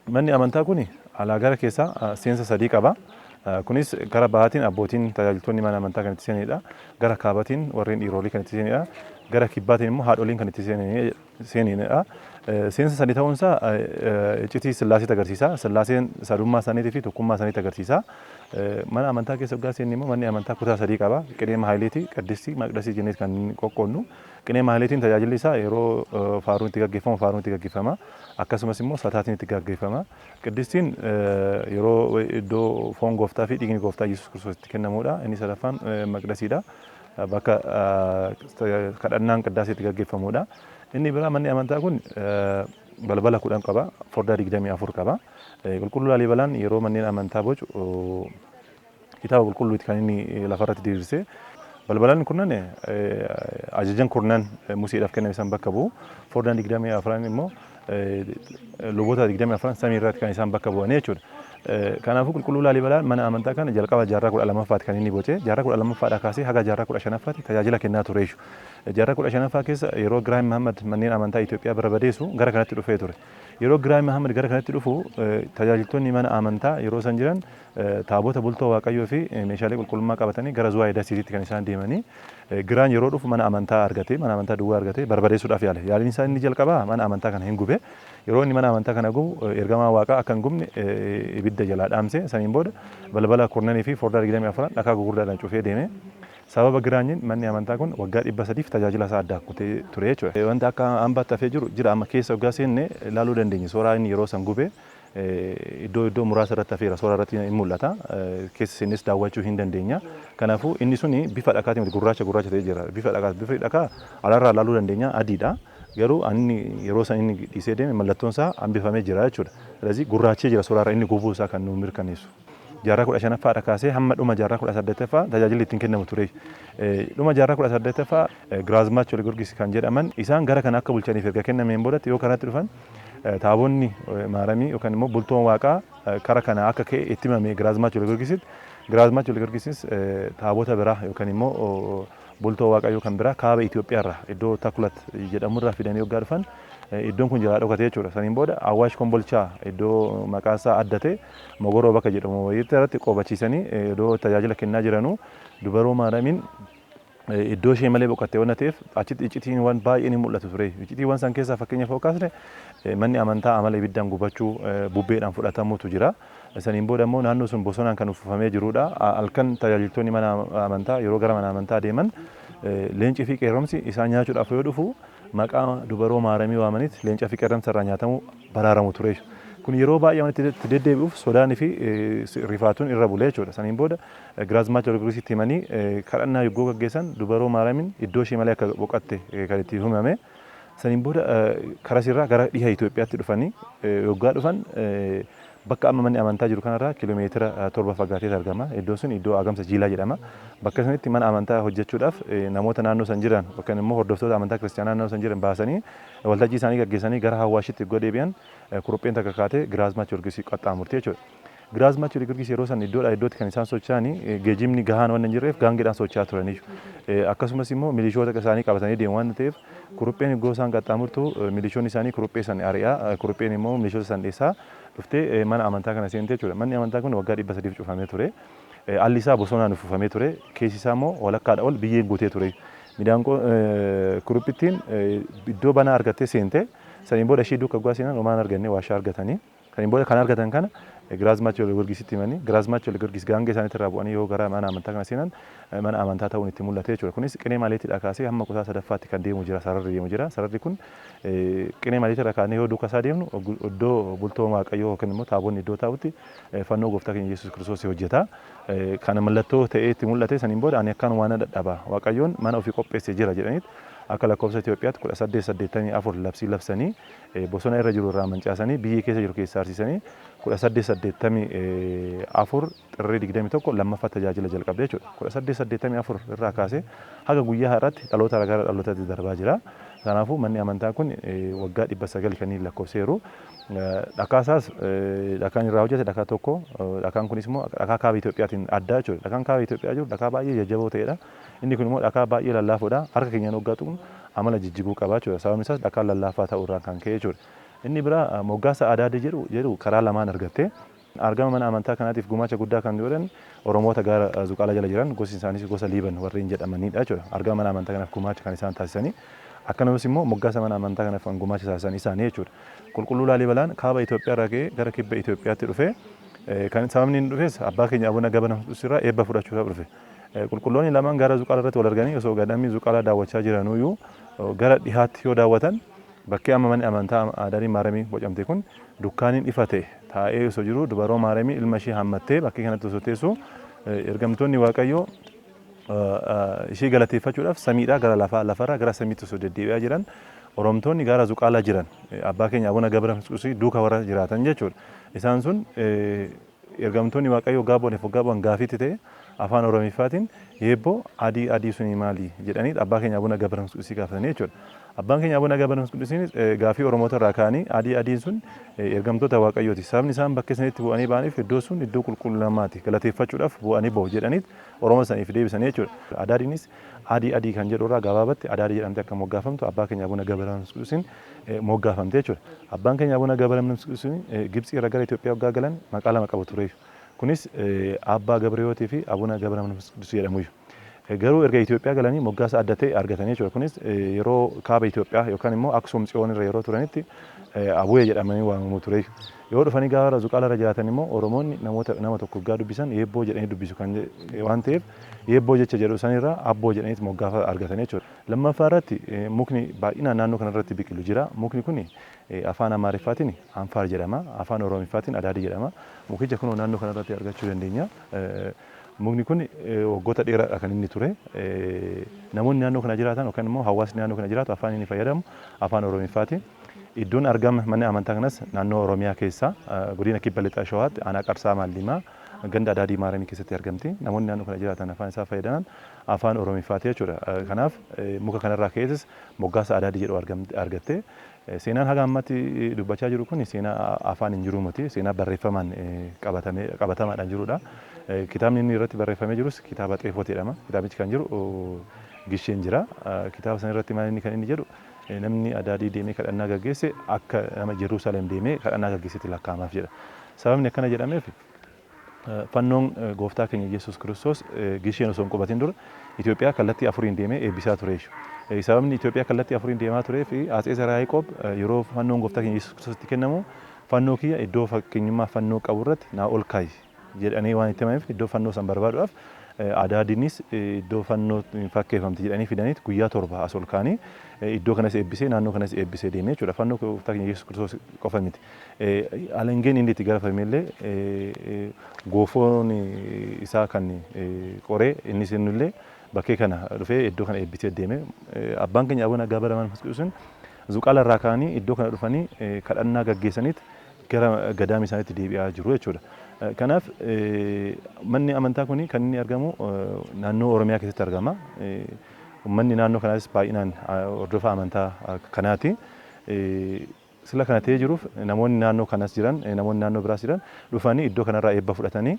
S4: Manni amantaa kun alaa gara keessaa seensa sadii qaba. Kunis gara bahaatiin abbootiin tajaajiltoonni mana amantaa kan itti seenanidha. Gara kaabatiin warreen dhiirolii kan itti seenanidha. Gara kibbaatiin immoo haadholiin kan itti seenanidha. Seensa sadii ta'uunsaa iccitii Sillaaseetti agarsiisa. Sillaaseen sadummaa isaaniitii fi tokkummaa isaaniitti agarsiisa. Mana amantaa keessa waggaa seenni immoo manni amantaa kutaa sadii qaba. Qinee Maahaleetii, Qaddisii, Maqdasii jennee kan qoqqoodnu. Qinee Maahaleetiin tajaajilli isaa yeroo faaruun itti gaggeeffamu faaruun itti gaggeeffama. Akkasumas immoo sataatiin itti gaggeeffama. Qaddisiin yeroo iddoo foon gooftaa fi dhiigni gooftaa Yesuus Kiristoos itti kennamudha. Inni sadaffaan Maqdasiidha. Bakka kadhannaan qiddaasii itti gaggeeffamudha. Inni biraa manni amantaa kun balbala 10 qaba. Foddaa 24 qaba. Qulqulluu Laalibalaan yeroo manneen amantaa bocu kitaaba qulqulluuti kan inni lafarratti diriirsee balbalaan kunnan ajajan kurnan Museedhaaf kenname san bakka bu'u. Foddaan 24 immoo luboota 24 samii irratti kan isaan bakka bu'an jechuudha. Kanaafuu qulqulluu Laalibalaan mana amantaa kana jalqaba jaarraa 12ffaatti kan inni boce. Jaarraa 12ffaadhaa kaasee haga jaarraa 15ffaatti tajaajila kennaa ture jechuudha. Jaarraa 15ffaa keessa yeroo Giraany Mahammad manneen amantaa Itoophiyaa barbadeessu gara kanatti dhufee ture. Yeroo Giraany Mahammad gara kanatti dhufu tajaajiltoonni mana amantaa yeroo san jiran taabota bultoo Waaqayyoo fi meeshaalee qulqullummaa qabatanii gara Zuwaayee Dasiitiitti kan isaan deemanii Giraany yeroo dhufu mana amantaa argate mana amantaa duwwaa argate barbadeessuudhaaf yaale. Yaaliin isaa inni jalqabaa mana amantaa kana hin gube. Yeroo inni mana amantaa kana gubu ergamaa Waaqaa akka hin gubne ibidda jalaa dhaamse. Saniin booda balbala kurnanii fi foddaa 24 dhakaa gugurdaadhaan cufee deeme. Sababa Giraanyiin manni amantaa kun waggaa 300f tajaajila isaa adda kutee ture jechuudha. Wanta akka hambaatti hafee jiru jira amma keessa waggaa seenne ilaaluu dandeenya. Sooraa inni yeroo san gube iddoo muraasa irratti hafeera. Sooraa irratti hin mul'ata. Keessa seennes daawwachuu hin dandeenya. Kanaafuu inni suni bifa dhakaatiin gurraacha ta'ee jira. Bifa dhakaa alaarraa ilaaluu dandeenya adiidha. Garuu inni yeroo san inni dhiisee deeme mallattoon isaa hambifamee jira jechuudha. ስለዚህ gurraachee jira sooraarra inni gubuu isaa kan nu mirkaneessu. Jaarraa 15ffaadha kaasee hamma dhuma jaarraa 18ffaa tajaajilli ittiin kennamu ture. Dhuma jaarraa 18ffaa Giraazmaach Giyoorgis kan jedhaman isaan gara kana akka bulchaniif erga kennameen boodatti yoo kanatti dhufan taabonni maaramii yookaan immoo bultoon waaqaa kara kana akka ka'e itti himame Giraazmaach Giyoorgisitti. Giraazmaach Giyoorgisis taabota biraa yookaan immoo bultoo waaqayyoo kan biraa kaaba Itoophiyaarraa iddoo Takulat jedhamurraa fidanii waggaa dhufan iddoon kun jalaa dhokate jechuudha. Saniin booda Awwaash Kombolchaa iddoo maqaan isaa adda ta'e Mogoroo bakka jedhamu wayiitti irratti qoobachiisanii iddoo tajaajila kennaa jiranuu dubaroo Maariyaamiin iddoo ishee malee boqottee waan ta'eef achitti iccitiiwwan baay'een hin mul'atu ture. Iccitiiwwan san keessaa fakkeenyaaf yoo kaasne manni amantaa amala ibiddaan gubachuu bubbeedhaan fudhatamuutu jira. Saniin booda immoo naannoo sun bosonaan kan uffifamee jirudha. Halkan tajaajiltoonni mana amantaa yeroo gara mana amantaa deeman leencii fi qeerramsi isaan nyaachuudhaaf yoo dhufu maqaa dubaroo Maariyaamii waamanitti leencaa fi qeerramsa irraa nyaatamu baraaramu ture. Kun yeroo baay'ee wanti itti deddeebi'uuf sodaanii fi rifaatuun irra bulee jechuudha. Saniin booda Giraazmaach Giyoorgisitti himanii kadhannaa yogguu gaggeessan dubaroo Maariyaamiin iddoo ishee malee akka boqotte kan itti himame. Saniin booda karasirraa gara dhiha Itoophiyaatti dhufanii yoggaa dhufan bakka amma manni amantaa jiru kanarraa kiiloomeetira 7 fagaateetu argama. Iddoon sun iddoo Agamsa Jiilaa jedhama. Bakka sanitti mana amantaa hojjechuudhaaf namoota naannoo san jiran yookaan immoo hordoftoota amantaa kiristaanaa naannoo san jiran baasanii waltajjii isaanii gaggeessanii gara Hawaashitti yoo deebi'an kurupheen takka kaatee Giraazmaach Giyoorgis qaxxaamurte jechuudha. Giraazmaach Giyoorgis yeroo san iddootti kan isaan socho'anii geejjibni gahaan waan hin jirreef gaangeedhaan socho'aa turanii. Akkasumas immoo milishoota isaanii qabatanii deemu waan ta'eef kurupheen iddoo isaan qaxxaamurtu milishoonni isaanii kuruphee san ari'aa kurupheen immoo milishoota san dheessaa dhuftee mana amantaa kana seentee jechuudha. Manni amantaa kun waggaa 300f cufamee ture. Alli isaa bosonaan uffifamee ture. Keessi isaa immoo walakkaadha ol biyyeen guutee ture. Midhaan kuruphittiin iddoo banaa argattee seentee saniin booda ishee duukaa guggaa seenan homaan arganne waashaa argatanii. Saniin booda kan argatan kana Giraazmaachii wal Giyoorgisitti himanii Giraazmaachii wal Giyoorgis gaangee isaaniitti irraa bu'anii yoo gara mana amantaa kana seenan mana amantaa ta'uun itti mul'ate jechuudha. Kunis qinee maaliitiidha kaasee hamma kutaa sadaffaatti kan deemu jira sararri deemu jira. Sararri kun qinee maaliitirra kaanee yoo duuka isaa deemnu iddoo bultoo Waaqayyoo yookiin immoo taaboonni iddoo taa'utti fannoo gooftaa keenya Yesuus Kiristoos hojjeta. Kana mallattoo ta'ee itti mul'ate saniin booda ani akkaan waan dadhaba Waaqayyoon mana ofii qopheessee jira jedhaniit akka lakkoofsa Itoophiyaatti 1884 labsii labsanii bosona irra jiru irraa mancaasanii biyyee keessa jiru keessa arsisanii 1884 xirrii 21 lammaffaa tajaajila jalqabde jechuudha. 1884 irraa kaasee haga guyyaa har'aatti dhaloota gara dhalootaatti darbaa jira. Kanaafuu manni amantaa kun waggaa 900 kan inni lakkoofseeru. Dhakaasaas dhakaan irraa hojjete dhakaa tokko. Dhakaan kunis immoo dhakaa kaaba Itoophiyaatiin adda jechuudha. Dhakaan kaaba Itoophiyaa jiru dhakaa baay'ee jajjaboo ta'edha. Inni kun immoo dhakaa baay'ee lallaafoodha. Harka keenyaan hoggaa tuqnu amala jijjiguu qaba jechuudha. Sababni isaas dhakaa lallaafaa ta'uu irraa kan ka'e jechuudha. Inni biraa moggaasa Adaadii jedhu karaa lamaan argatte. Argama mana amantaa kanaatiif gumaacha guddaa kan godhan Oromoota gara Zuqaalaa jala jiran gosi isaaniis gosa Liiban warreen jedhamanidha jechuudha. Argama mana amantaa kanaaf gumaacha kan isaan taasisanii. Akkasumas immoo moggaasa mana amantaa kanaaf kan gumaacha taasisan isaanii jechuudha. Qulqulluu Laalibalaan kaaba Itoophiyaa irraa ka'ee gara kibba Itoophiyaatti dhufe. Kan sababni inni dhufes abbaa keenya Abuna Gabaramnuus irraa eebba fudhachuudhaaf dhufe. Qulqulloonni lamaan gara Zuqaalaa irratti wal arganii osoo gadamii Zuqaalaa daawwachaa jiranuyyuu gara dhihaatti yoo daawwatan bakkee amma manni amantaa Adaadii Maaramii bocamte kun dukkaaniin ifa ta'e taa'ee osoo jiru dubaroo Maaramii ilma ishee hammattee bakkee kanatti osoo teessu ergamtoonni Waaqayyoo ishee galateeffachuudhaaf samiidhaa gara lafarraa gara samiitti osoo deddeebi'aa jiran Oromtoonni gara Zuqaalaa jiran abbaa keenya Abuna Gabaramnuus duuka warra jiraatan jechuudha. Isaan sun ergamtoonni Waaqayyoo gaabooniif gaaboon gaafiitti ta'e afaan Oromiffaatiin yeebboo adii suni maali jedhanii abbaa keenya Abuna Gabaramnuus gaafatanii jechuudha. Abbaan keenya Abuna Gabaramnuus gaafii Oromoota irraa ka'anii adiin sun ergamtoota Waaqayyooti. Sababni isaan bakkee sanitti bu'anii ba'aniif iddoo sun iddoo qulqullummaati galateeffachuudhaaf bu'anii ba'u jedhaniit Oromoo saniif deebisanii jechuudha. Adaadiinis adii kan jedhu irraa gabaabatti Adaadii jedhamte akka moggaafamtu abbaa keenya Abuna Gabaramnuus moggaafamte jechuudha. Abbaan keenya Abuna Gabaramnuus Gibxii irraa gara Itoophiyaa waggaa galan maqaa lama qabu ture. Kunis Abbaa Gabriyootii fi Abuna Gabaramnuus jedhamu. Garuu erga Itoophiyaa galanii moggaasa adda ta'e argatanii jechuudha. Kunis yeroo kaaba Itoophiyaa yookaan immoo Aksuum Tsiyoon irra yeroo turanitti Abuye jedhamanii waamamu ture. Yoo dhufanii gara Zuqaalaa irra jiraatan immoo Oromoonni nama tokko gaa dubbisan yeebboo jedhanii dubbisu kan waan ta'eef yeebboo jecha jedhu sanirraa abboo jedhanii moggaafa argatanii jechuudha. Lammaffaa irratti mukni baay'inaan naannoo kanarratti biqilu jira. Mukni kun afaan Amaariffaatiin Anfaar jedhama. Afaan Oromiffaatiin Adaadii jedhama. Mukicha kun naannoo kanarratti argachuu dandeenya. Mukni kun waggoota dheeraadha kan inni ture. Namoonni naannoo kana jiraatan yookaan immoo hawaasni naannoo kana jiraatu afaan inni fayyadamu afaan Oromiffaatiin. Iddoon argama mana amantaa kanas naannoo Oromiyaa keessa godina Kibba Lixaa Shawaatti aanaa Qarsaa Maallimaa ganda Adaadii Maaramii keessatti argamti. Namoonni naannoo kana jiraatan afaan isaa fayyadaman afaan Oromiffaati jechuudha. Kanaaf muka kanarraa keessas moggaasa Adaadii jedhu argatte. Seenaan haga ammatti dubbachaa jiru kun seenaa afaan hin jiru miti. Seenaa barreeffamaan qabatamaadhaan jirudha. Kitaabni inni irratti barreeffamee jirus kitaaba Xeefot jedhama. Kitaabichi kan jiru Gisheen jira. Kitaaba sana irratti maal inni kan inni jedhu namni Adaadii deemee kadhannaa gaggeesse akka nama Jerusalem deemee kadhannaa gaggeessetti lakkaa'amaaf jedha. Sababni akkana jedhameef fannoon gooftaa keenya Yesuus Kiristoos Gisheen osoo hin qubatin dura Itoophiyaa kallattii afuriin deemee eebbisaa ture. Sababni Itoophiyaa kallattii afuriin deemaa turee fi Atsee Zara Yaaqoob yeroo fannoon gooftaa keenya Yesuus Kiristoositti kennamu fannoo kiyya iddoo fakkeenyummaa fannoo qabu irratti naa ol kaa'i jedhanii waan itti himameef iddoo fannoo san barbaaduudhaaf Adaadiinis iddoo fannoo fakkeeffamti jedhanii fidaniit guyyaa 7 as ol kaanii iddoo kanas eebbisee naannoo kanas eebbisee deemee jechuudha. Fannoo gooftaa keenya Yesuus Kiristoos qofa miti. Alangeen inni itti garafamellee goofoon isaa kan qoree inni seenullee bakkee kana dhufee iddoo kana eebbisee deeme. Abbaan keenya Abuna Gabaramnuus Zuqaalaa irraa ka'anii iddoo kana dhufanii kadhannaa gaggeessaniit gara gadaamii isaaniitti deebi'aa jiru jechuudha. Kanaaf manni amantaa kun kan inni argamu naannoo Oromiyaa keessatti argama. Uummanni naannoo kanaas baay'inaan hordofaa amantaa kanaati. Sila kana ta'ee jiruuf namoonni naannoo kanas jiran namoonni naannoo biraas jiran dhufanii iddoo kanarraa eebba fudhatanii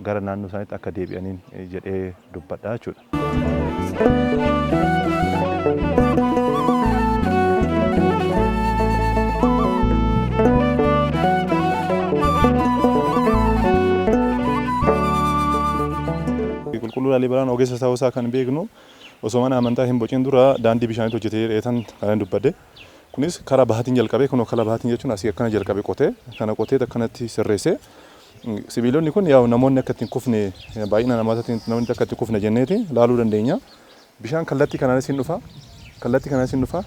S4: gara naannoo isaaniitti akka deebi'aniin jedhee dubbadha jechuudha. Qulqulluu Laalibalaan ogeessa ta'uu isaa kan beeknu osoo mana amantaa hin bocin dura daandii bishaaniitti hojjetee dheetan kan dubbadde. Kunis karaa bahaatiin jalqabee kun karaa bahaatiin jechuun asii akkana jalqabee qotee kana qotee akkanatti sirreessee sibiilonni kun yaa'u namoonni akka ittiin kufne baay'ina namaatiin namoonni akka ittiin kufne jenneeti laaluu dandeenya. Bishaan kallattii kanaanis hin dhufa. Kallattii kanaanis hin dhufa.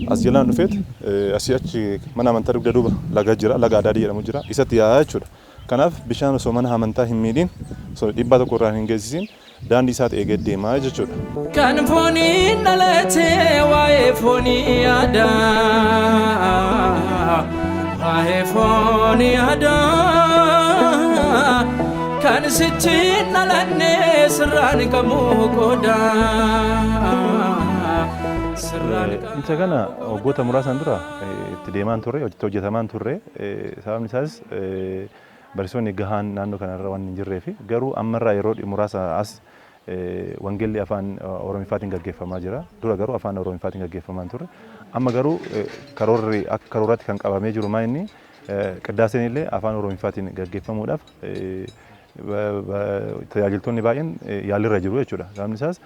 S4: As jalaan dhufeet asii achi mana amantaa dugda duuba laga jira, laga Adaadii jedhamu jira. Isatti yaa'aa jechuudha. Kanaaf bishaan osoo mana amantaa hin miidhin, osoo dhiibbaa tokko irraa hin geessisin daandii isaatti eegee deemaa jechuudha.
S3: Kan fooniin dhalatee waa'ee foonii yaadaa, waa'ee foonii yaadaa, kan sichi dhalannee sirraan qabuu qoodaa.
S4: Isa kana waggoota muraasan dura itti deemaan turre, hojjetamaan turre, sababni isaas barsiisonni gahaan naannoo kanarra waan hin jirree fi garuu ammarraa yeroo muraasa as wangeelli afaan Oromiffaatiin gaggeeffamaa jira. Dura garuu afaan Oromiffaatiin gaggeeffamaa turre. Amma garuu karoorri akka karooratti kan qabamee jiru maa inni qiddaaseen illee afaan Oromiffaatiin gaggeeffamuudhaaf tajaajiltoonni baay'een yaalirra jiru jechuudha. Sababni isaas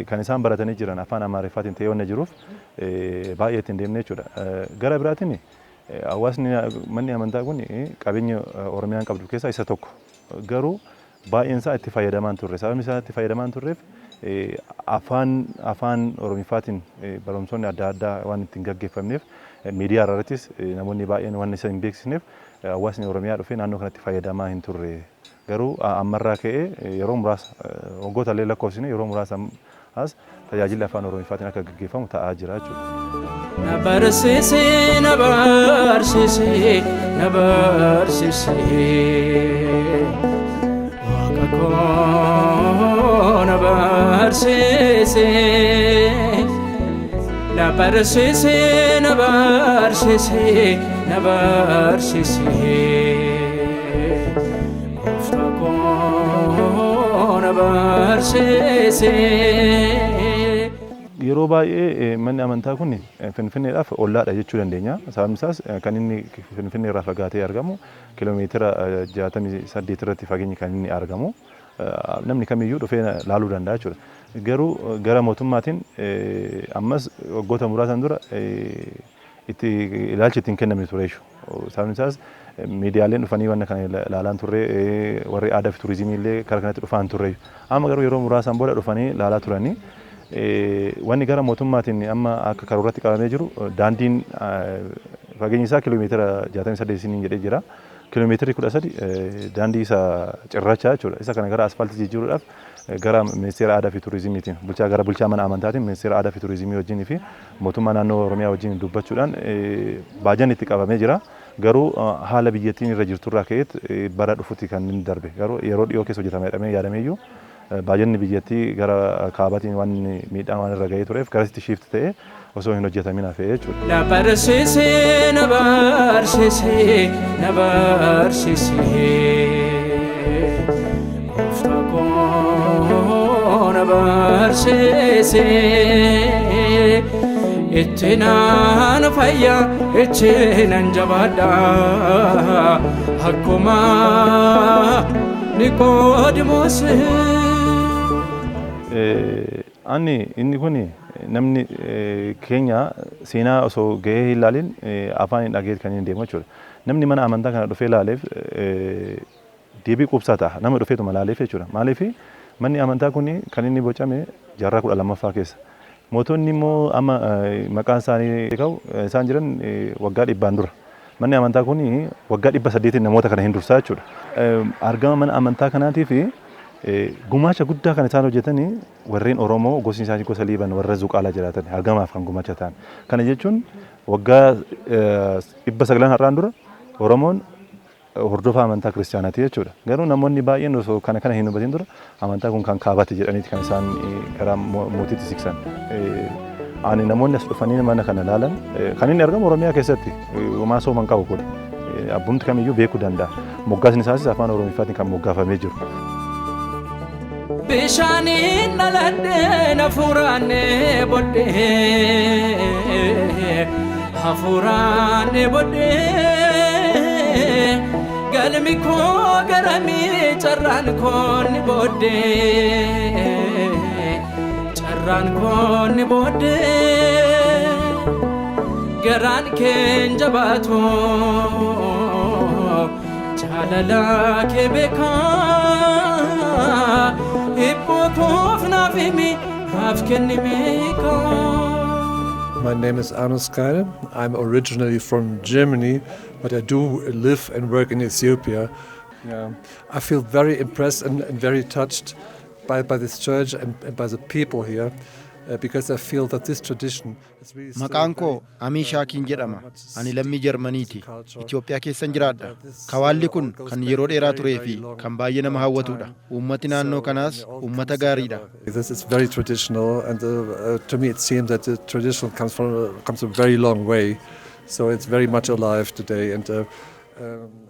S4: kan isaan baratanii jiran afaan Amaariffaatiin ta'ee waan jiruuf baay'ee ittiin deemne jechuudha. Gara biraatiin hawaasni manni amantaa kun qabeenya Oromiyaan qabdu keessaa isa tokko. Garuu baay'een isaa itti fayyadamaan turre. Sababni isaa itti fayyadamaan turreef afaan Oromiffaatiin barumsoonni adda addaa waan ittiin gaggeeffamneef miidiyaa irrattis namoonni baay'een waan isa hin beeksisneef hawaasni Oromiyaa dhufee naannoo kanatti fayyadamaa hin turre. Garuu ammarraa ka'ee yeroo muraasa waggoota illee lakkoofsine yeroo muraasa as tajaajilli afaan Oromiffaatiin akka gaggeeffamu ta'aa jira jechuudha.
S3: Na barsiisee, na barsiisee, na barsiisee, waaqa koo na barsiisee, na barsiisee, na barsiisee, na barsiisee.
S4: Yeroo baay'ee manni amantaa kun Finfinneedhaaf ollaadha jechuu dandeenya. Sababni isaas kan inni Finfinnee irraa fagaatee argamu kiiloomeetira 68 irratti fageenyi kan inni argamu. Namni kamiyyuu dhufee laaluu danda'a jechuudha. Garuu gara mootummaatiin ammas waggoota muraasan dura itti ilaalchi ittiin kennamee ture jechuudha. Sababni isaas miidiyaaleen dhufanii waan kana ilaalaan turre warri aadaa fi turizimii illee karaa kanatti dhufaan turre. Amma garuu yeroo muraasan booda dhufanii ilaalaa turanii wanni gara mootummaatiin amma akka karooratti qabamee jiru daandiin fageenyi isaa kiiloomeetira 68 jedhee jira. Kiiloomeetirri 13 daandii isa cirrachaa jechuudha. Isa kana gara asfaaltii jijjiiruudhaaf gara ministeera aadaa fi turizimiitiin gara bulchaa mana amantaatiin ministeera aadaa fi turizimii wajjin fi mootummaa naannoo Oromiyaa wajjin dubbachuudhaan baajan itti qabamee jira. Garuu haala biyyattiin irra jirturraa ka'eet bara dhufutti kan inni darbe. Garuu yeroo dhiyoo keessa hojjetamee yaadamee iyyuu baajanni biyyattii gara kaabatiin waan miidhaan waan irra ga'ee tureef garasitti shiifti ta'ee osoo hin hojjetamin hafee jechuudha.
S3: Na barsiisee, na barsiisee, na barsiisee, gooftaa koo na barsiisee, itti naan fayyaa, itti naan jabaadha, akkuma Niqoodimoos.
S4: Ani inni kun namni keenya seenaa osoo gahee hin ilaalin afaan hin dhageet kan hin deemu jechuudha. Namni mana amantaa kana dhufee ilaaleef deebii qubsaa ta'a. Nama dhufeetuma ilaaleef jechuudha. Maaliif manni amantaa kun kan inni bocame jaarraa 12ffaa keessa. Mootonni immoo amma maqaan isaanii ka'u isaan jiran waggaa 100 dura. Manni amantaa kun waggaa 800 namoota kana hin dursaa jechuudha. Argama mana amantaa kanaatiif gumaacha guddaa kan isaan hojjetanii warreen Oromoo gosi isaanii gosa Liiban warra Zuqaalaa jiraatan argamaaf kan gumaacha ta'an. Kana jechuun waggaa 900 har'aan dura Oromoon hordofaa amantaa kiristaanaati jechuudha. Garuu namoonni baay'een osoo kana hin hubatin dura amantaa kun kan kaabaati jedhaniiti kan isaan karaa mootiitti siksan. Ani namoonni as dhufanii mana kana ilaalan kan inni argamu Oromiyaa keessatti homaa sooman qabu kun abbumti kamiyyuu beekuu danda'a. Moggaasni isaas afaan Oromiffaatiin kan moggaafamee jiru.
S3: Bishaaniin dhaladhee hafuuraanee bodhee, hafuuraanee bodhee, galmi koo garamii carraan koo ni bodhee, carraan koo ni bodhee, garaan keen jabaatu jaalala kee beekaa hibbootuuf naaf himi naaf kenni beekaa.
S5: My name is Arno Skare. I'm originally from Germany, but I do live and work in Ethiopia. I feel very impressed and very touched by this church and by the people here, because I feel that this tradition is really still
S6: Maqaan koo
S5: very,
S6: Amii Shaakiin jedhama. Ani lammii Jarmaniiti. Itoophiyaa keessan jiraadha. Kawaalli kun kan yeroo dheeraa turee fi kan baay'ee nama hawwatudha. Uummati naannoo kanaas uummata gaariidha.
S5: This is very traditional, and to me it seems that the tradition comes a very long way, so it's very much alive today. And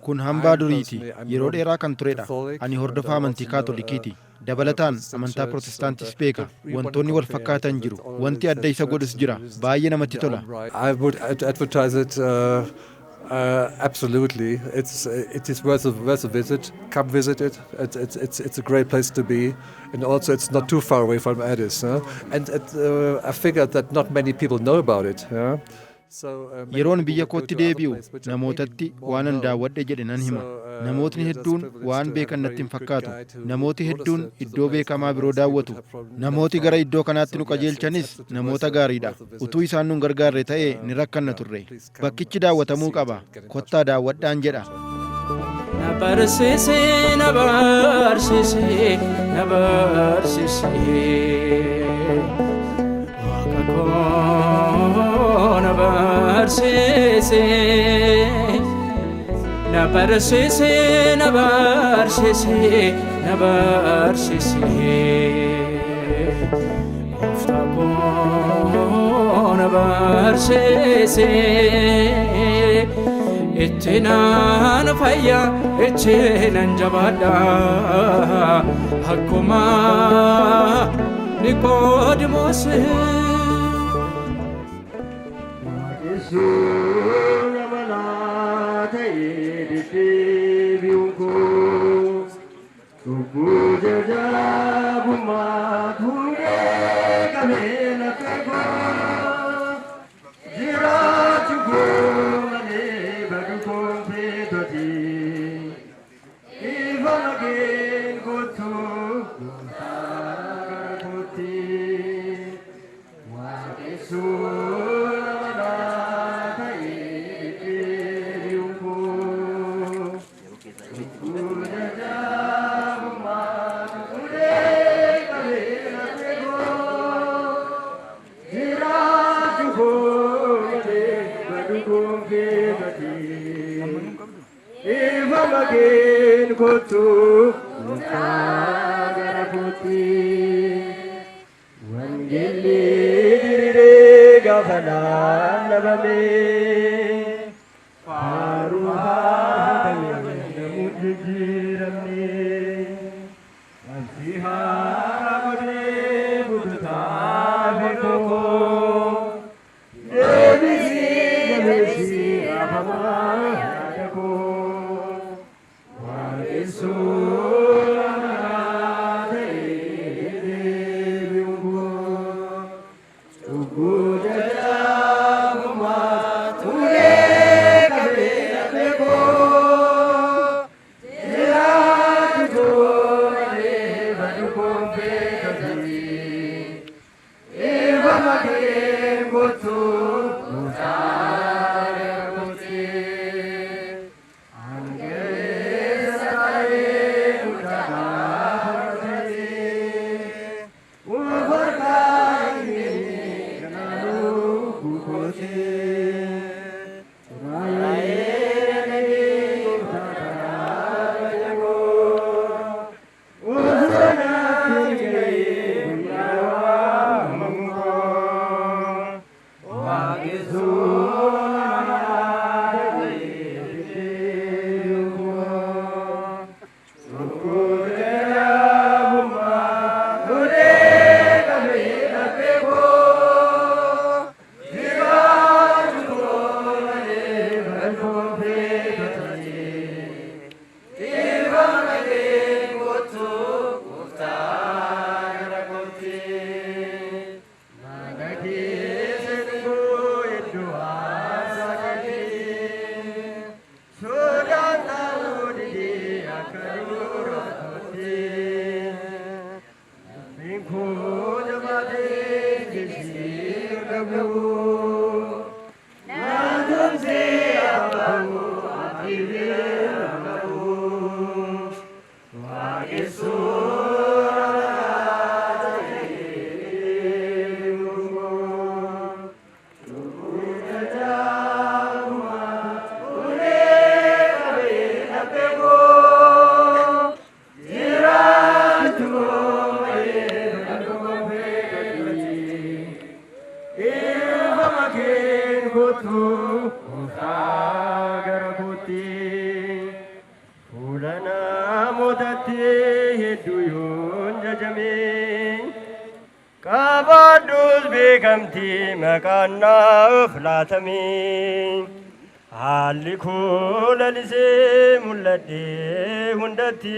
S6: Kun hambaa duriiti. Yeroo dheeraa kan turedha. Ani hordofaa amantii Kaatolikiiti. Dabalataan amantaa Protestaantis beeka. Wantoonni wal fakkaatan jiru. Wanti adda isa godhus jira. Baay'ee namatti tola.
S5: I would advertise it absolutely. It is worth a visit. Come visit it. It's a great place to be, and also it's not too far away from Addis. And I figured that not many people know about it.
S6: Yeroon biyya kootti deebi'u namootatti waanan daawwadhe jedhe nan hima. Namootni hedduun waan beekan natti hin fakkaatu. Namooti hedduun iddoo beekamaa biroo daawwatu. Namooti gara iddoo kanaatti nu qajeelchanis namoota gaariidha. Utuu isaan nun gargaarre ta'ee ni rakkanna turre. Bakkichi daawwatamuu qaba. Kottaa daawwadhaan jedha.
S3: Na barsiise na barsiise na barsiise waaqa koo na barsiise na barsiise na barsiise na barsiise gooftaa koo na barsiise ittinaan fayyaa ittinaan jabaadha akkuma Niqoodimoos.
S7: Again, go to Nagaraputi. When Gilly Governor Navame Paruha Mujirame Asiha Buddha Beko Devisi Abama Again,
S8: Barbaadus beekamti maqaannaaf laatamee haalli koo lalisee mul'adhee hundatti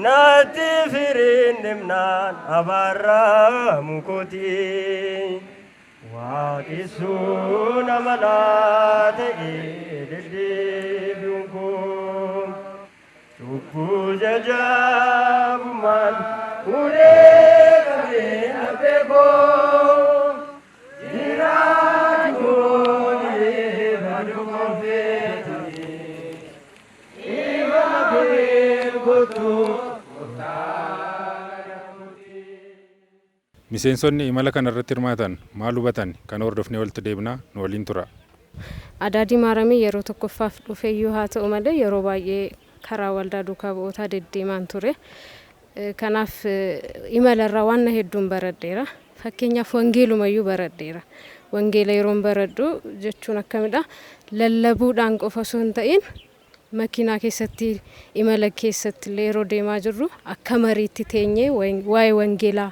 S8: naatti firiin dhimnaan abaarraa mukooti waaqessuu nama laa ta'ee deddeebi'uun koo cubbuu jajaabumaan ulee qabee haphee koo jiraatu koonii baaduu konfeetanii ima kee gootuu.
S1: Miseensonni imala kana irratti hirmaatan maal hubatan kan hordofnee walitti deebinaa nu waliin tura.
S9: Adaadii Maaramii yeroo tokkoffaaf dhufeeyyuu haa ta'u malee yeroo baay'ee karaa waldaa duukaa bu'ootaa deddeemaan ture. Kanaaf imala irraa waan hedduun baradheera. Fakkeenyaaf wangeelumayyuu baradheera. Wangeela yeroon baradhu jechuun akkamidha lallabuudhaan qofa osoo hin ta'in makiinaa keessatti imala keessatti illee yeroo deemaa jirru akka mariitti teenyee waa'ee wangeelaa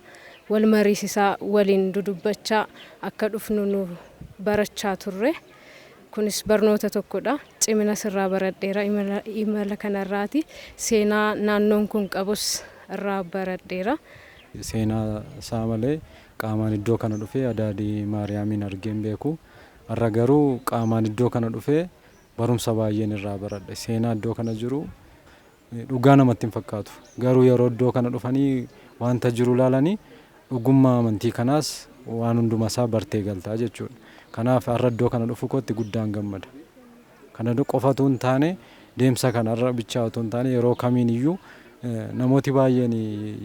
S9: wal mariisisaa waliin dudubbachaa akka dhufnu nu barachaa turre. Kunis barnoota tokkodha. Cimina sirraa baradheera imala kanarraati. Seenaa naannoon kun qabus irraa baradheera.
S10: Seenaa isaa malee qaamaan iddoo kana dhufee Adaadii Maariyaamin argeen beeku. Har'a garuu qaamaan iddoo kana dhufee barumsa baay'een irraa baradhe. Seenaa iddoo kana jiru dhugaa namatti hin fakkaatu. Garuu yeroo iddoo kana dhufanii wanta jiru ilaalanii dhugummaa amantii kanaas waan hundumaa isaa bartee galtaa jechuudha. Kanaaf har'a iddoo kana dhufu kootti guddaan gammada. Kana qofatu hin taane deemsa kana har'a bichaa otoo hin taane yeroo kamiin iyyuu namooti baay'een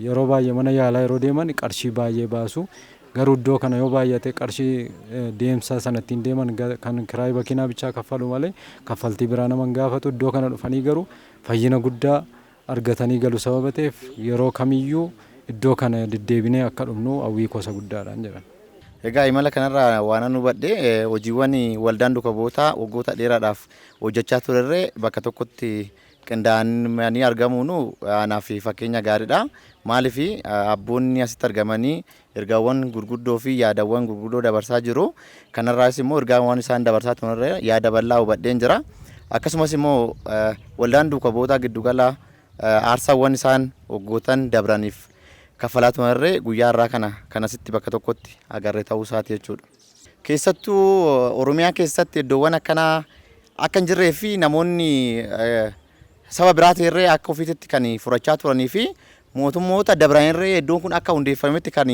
S10: yeroo baay'ee mana yaalaa yeroo deeman qarshii baay'ee baasu. Garuu iddoo kana yoo baay'ate qarshii deemsa sanattiin deeman kan kiraayii makiinaa bichaa kaffalu malee kaffaltii biraa nama hin gaafatu. Iddoo kana dhufanii garuu fayyina guddaa argatanii galu sababa ta'eef yeroo kamiyyuu iddoo kana deddeebinee akka dhufnu hawwii kosa guddaadhaan jedhan.
S11: Egaa imala kanarraa waan hubadhe hojiiwwan waldaan duukaa bu'ootaa waggoota dheeraadhaaf hojjechaa turerre bakka tokkotti qindaa'anii argamuun anaaf fakkeenya gaariidha. Maaliif abboonni asitti argamanii ergaawwan gurguddoo fi yaadawwan gurguddoo dabarsaa jiru. Kanarraas immoo ergaawwan isaan dabarsaa turerre yaada bal'aa hubadheen jira. Akkasumas immoo waldaan duukaa bu'ootaa giddugala aarsaawwan isaan waggootan dabraniif kaffalaa turerre guyyaa irraa kana asitti bakka tokkotti agarree ta'uu isaati jechuudha. Keessattuu Oromiyaa keessatti iddoowwan akkanaa akka hin jirree fi namoonni saba biraa ta'erree akka ofiitti kan furachaa turanii fi mootummoota dabranirree iddoon kun akka hundeeffametti kan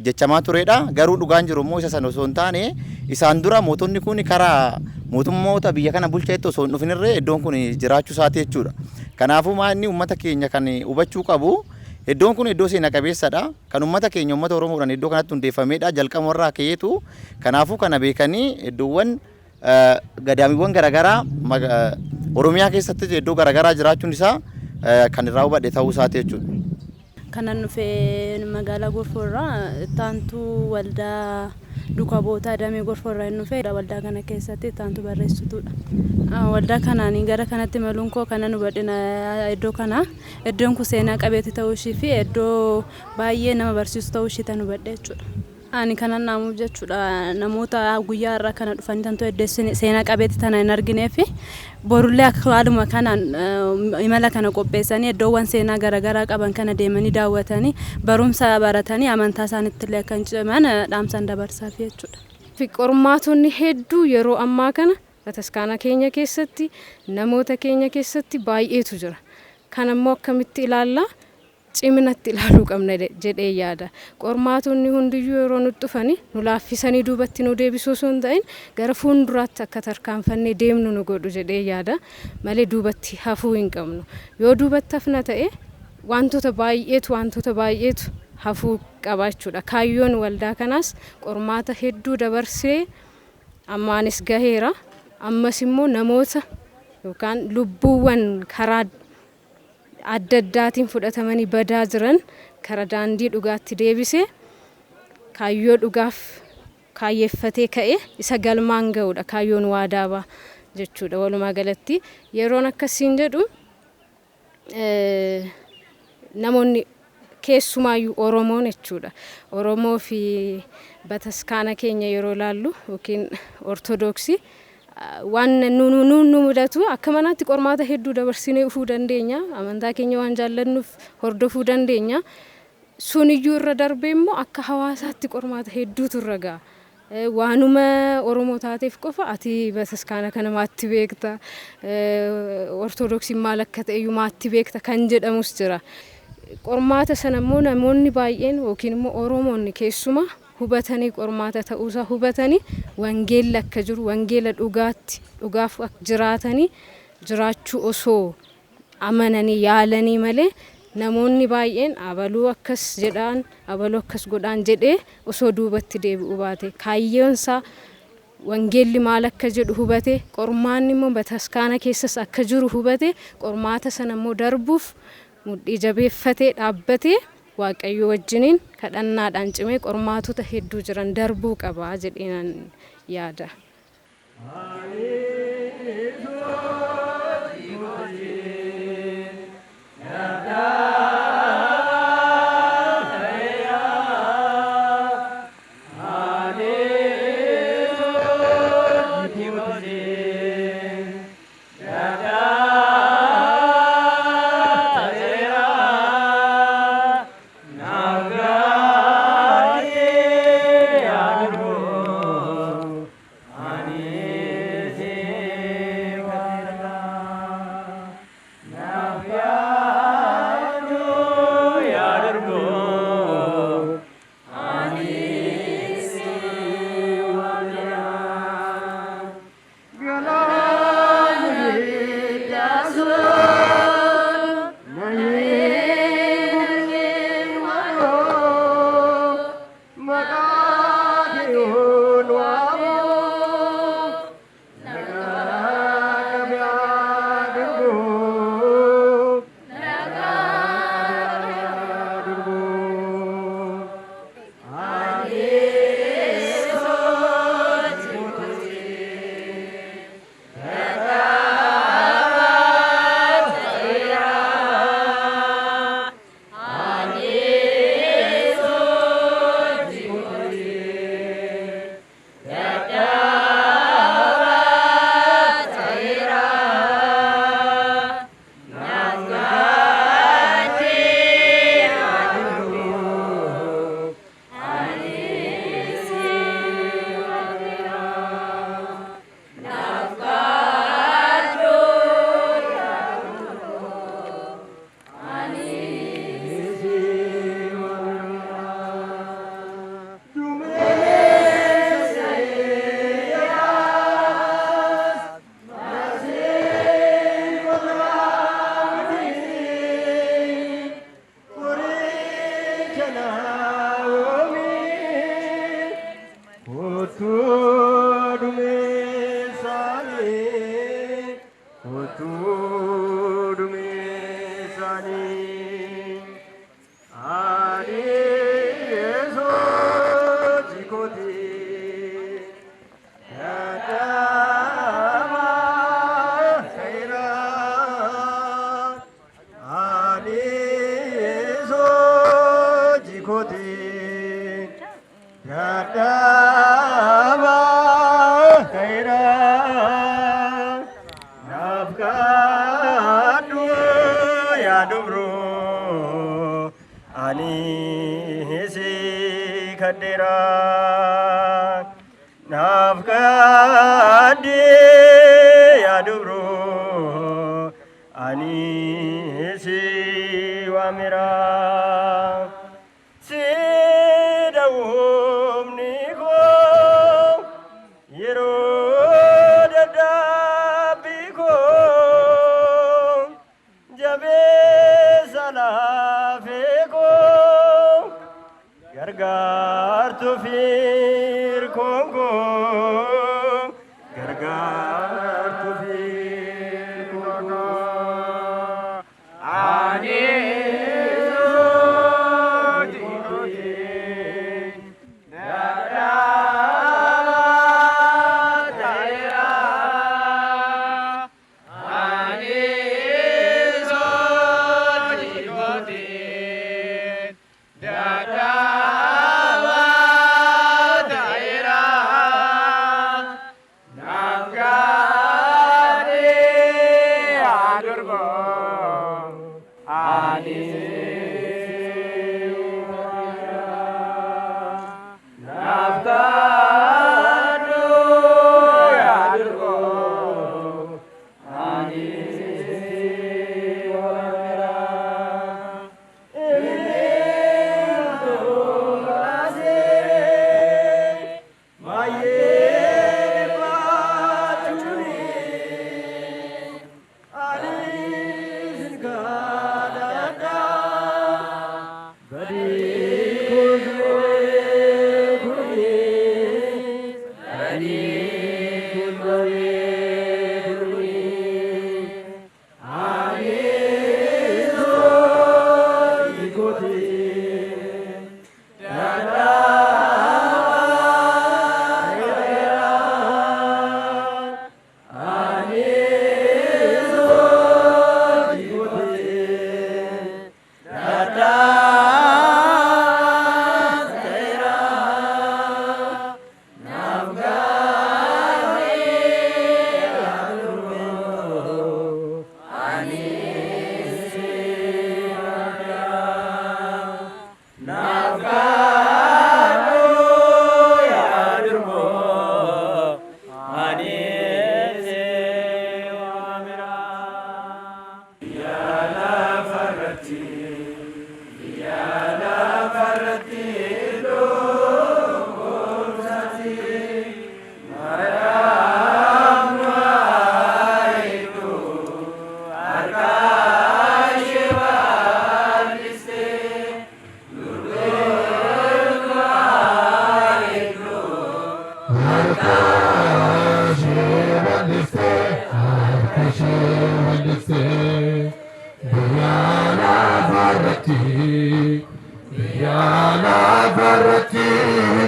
S11: jechamaa turedha. Garuu dhugaan jiru immoo isa sana osoo hin taane isaan dura mootonni kun karaa mootummoota biyya kana bulcheetti osoo hin dhufinirree iddoon kun jiraachuu isaati jechuudha. Kanaafuu maanni uummata keenya kan hubachuu qabu iddoon kun iddoo seena qabeessadha. Kan uummata keenya uummata Oromoodhaan iddoo kanatti hundeeffamedha jalqabarraa ka'eetu. Kanaafuu kana beekanii iddoowwan gadaamiiwwan garaagaraa Oromiyaa keessatti iddoo garaagaraa jiraachuun isaa kan irraa hubadhe ta'uu isaati jechuudha.
S12: Kanan dhufee magaalaa Gorforraa taantuu waldaa duukaa bu'ootaa Damee Gorforraa hin dhufee waldaa kana keessatti taantuu barreessituudha. Waldaa kanaan gara kanatti maluun koo kanan hubadhe iddoo kana iddoon kun seenaa qabeetti ta'uu ishii fi iddoo baay'ee nama barsiisu ta'uu ishii tan hubadhe jechuudha. Ani kanan naamuuf jechuudha namoota guyyaa irraa kana dhufanii tantu iddoo seenaa qabeetti tana hin arginee fi borullee akka haaluma kanaan imala kana qopheessanii iddoowwan seenaa garaagaraa qaban kana deemanii daawwatanii barumsa baratanii amantaa isaaniitti illee kan ciman dhaamsan dabarsaaf jechuudha.
S9: Qormaatonni hedduu yeroo ammaa kana bataskaana keenya keessatti namoota keenya keessatti baay'eetu jira. Kan ammoo akkamitti ilaalla? Ciminatti ilaaluu qabna jedhee yaada. Qormaatonni hundiyyuu yeroo nutti dhufanii nu laaffisanii duubatti nu deebisuu osoo hin ta'in gara fuulduraatti akka tarkaanfannee deemnu nu godhu jedhee yaada. Malee duubatti hafuu hin qabnu. Yoo duubatti hafna ta'e wantoota baay'eetu hafuu qabaachuudha. Kaayyoon waldaa kanaas qormaata hedduu dabarsee ammaanis gaheera. Ammas immoo namoota yookaan lubbuuwwan karaa adda addaatiin fudhatamanii badaa jiran karaa daandii dhugaatti deebisee kaayyoo dhugaaf kaayyeeffatee ka'e isa galmaan ga'uudha. Kaayyoon waadaabaa jechuudha. Walumaa galatti yeroon akkasiin jedhu namoonni keessumaayyuu Oromoon jechuudha. Oromoo fi bataskaana keenya yeroo laallu yookiin Ortodoksii waan nu mudatu akka manaatti qormaata hedduu dabarsinee dhufuu dandeenya. Amantaa keenya waan jaallannuuf hordofuu dandeenya. Suniyyuu irra darbee immoo akka hawaasaatti qormaata hedduutu irra ga'a. Waanuma Oromoo taateef qofa ati bataskaana kana maatti beekta, Ortodoksiin maal akka ta'e maatti beekta kan jedhamus jira. Qormaata sana immoo namoonni baay'een yookiin immoo Oromoonni keessuma hubatanii qormaata ta'uusaa hubatanii wangeelli akka jiru wangeela dhugaaf jiraatanii jiraachuu osoo amananii yaalanii malee namoonni baay'een abaluu akkas jedhaan abaluu akkas godhaan jedhee osoo duubatti deebi'u baate kaayyoonsaa wangeelli maal akka jedhu hubate qormaanni immoo bataskaana keessas akka jiru hubate qormaata sana immoo darbuuf mudhii jabeeffatee dhaabbatee Waaqayyo wajjiniin kadhannaadhaan cimee qormaatota hedduu jiran darbuu qaba jedheen yaada.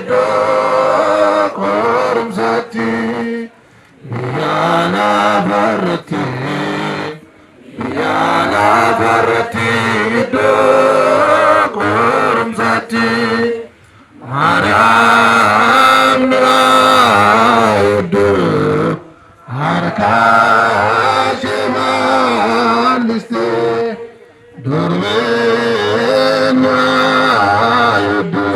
S8: do korumsati yana barati do korumsati Maryam do harkashmaliste durmen do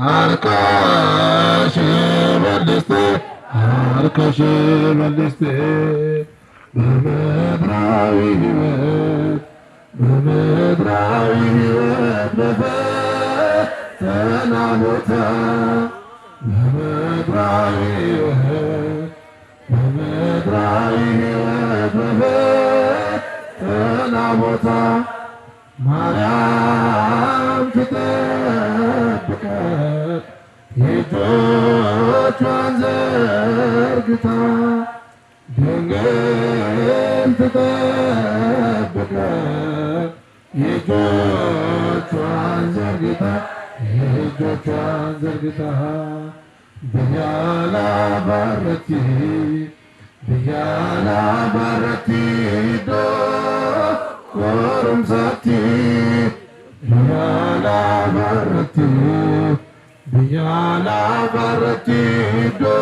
S8: harkashmaliste Maryam tጠብቀ እጆቿን ዘርግታ ድንግል ትጠብቀ እጆቿን ዘርግታ ብያላ ባረቲ ዶ korumsati biyala barati do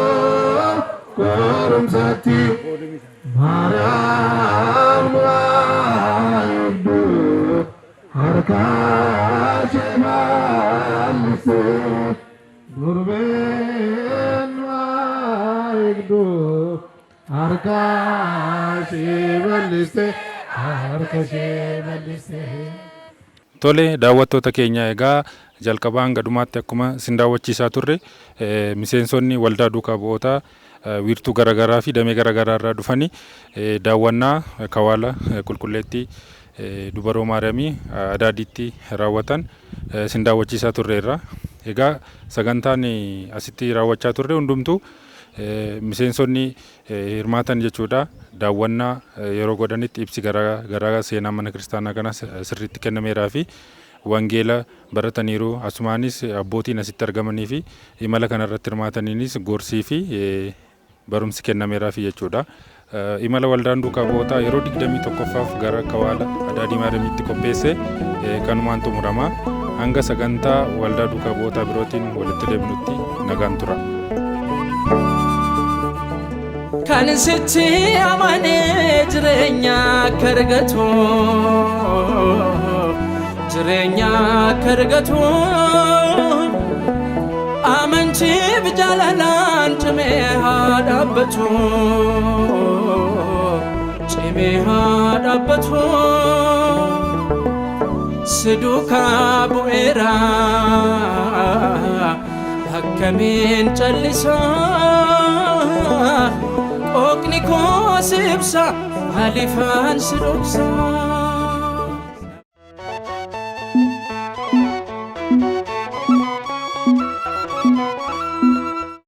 S8: korumsati Maryam do harkashmaliste durben do harkashmaliste
S1: Tole daawwattoota keenya egaa jalqabaan gadumaatti akkuma sin daawwachiisaa turre miseensonni waldaa duukaa bu'ootaa wiirtuu garaagaraa fi damee garaagaraa irraa dhufanii daawwannaa kawaala qulqulleettii dubaroo Maariyaamii Adaadiitti raawwatan sin daawwachiisaa turreerra. Egaa sagantaan asitti raawwachaa turre hundumtuu miseensonni hirmaatan jechuudha. Daawwannaa yeroo godhanitti ibsi garaa seenaa mana kiristaanaa kana sirriitti kennameeraa fi wangeela barataniiru. Asumaanis abbootiin asitti argamanii fi imala kanarratti hirmaataniinis gorsii fi barumsi kennameeraa fi jechuudha. Imala waldaan duukaa bu'ootaa yeroo 21ffaaf gara kawaala Adaadii Maariyaamiitti qopheesse kanumaan xumurama. Hanga sagantaa waldaa duukaa bu'ootaa birootiin walitti deebinutti nagaan tura.
S3: Kan sitti amanee jireenya kargatu amantiif jaalalaan cimee haa dhaabbatu si duukaa bu'eera akkamiin callisaa Okni ko sibsa halifan sidoksa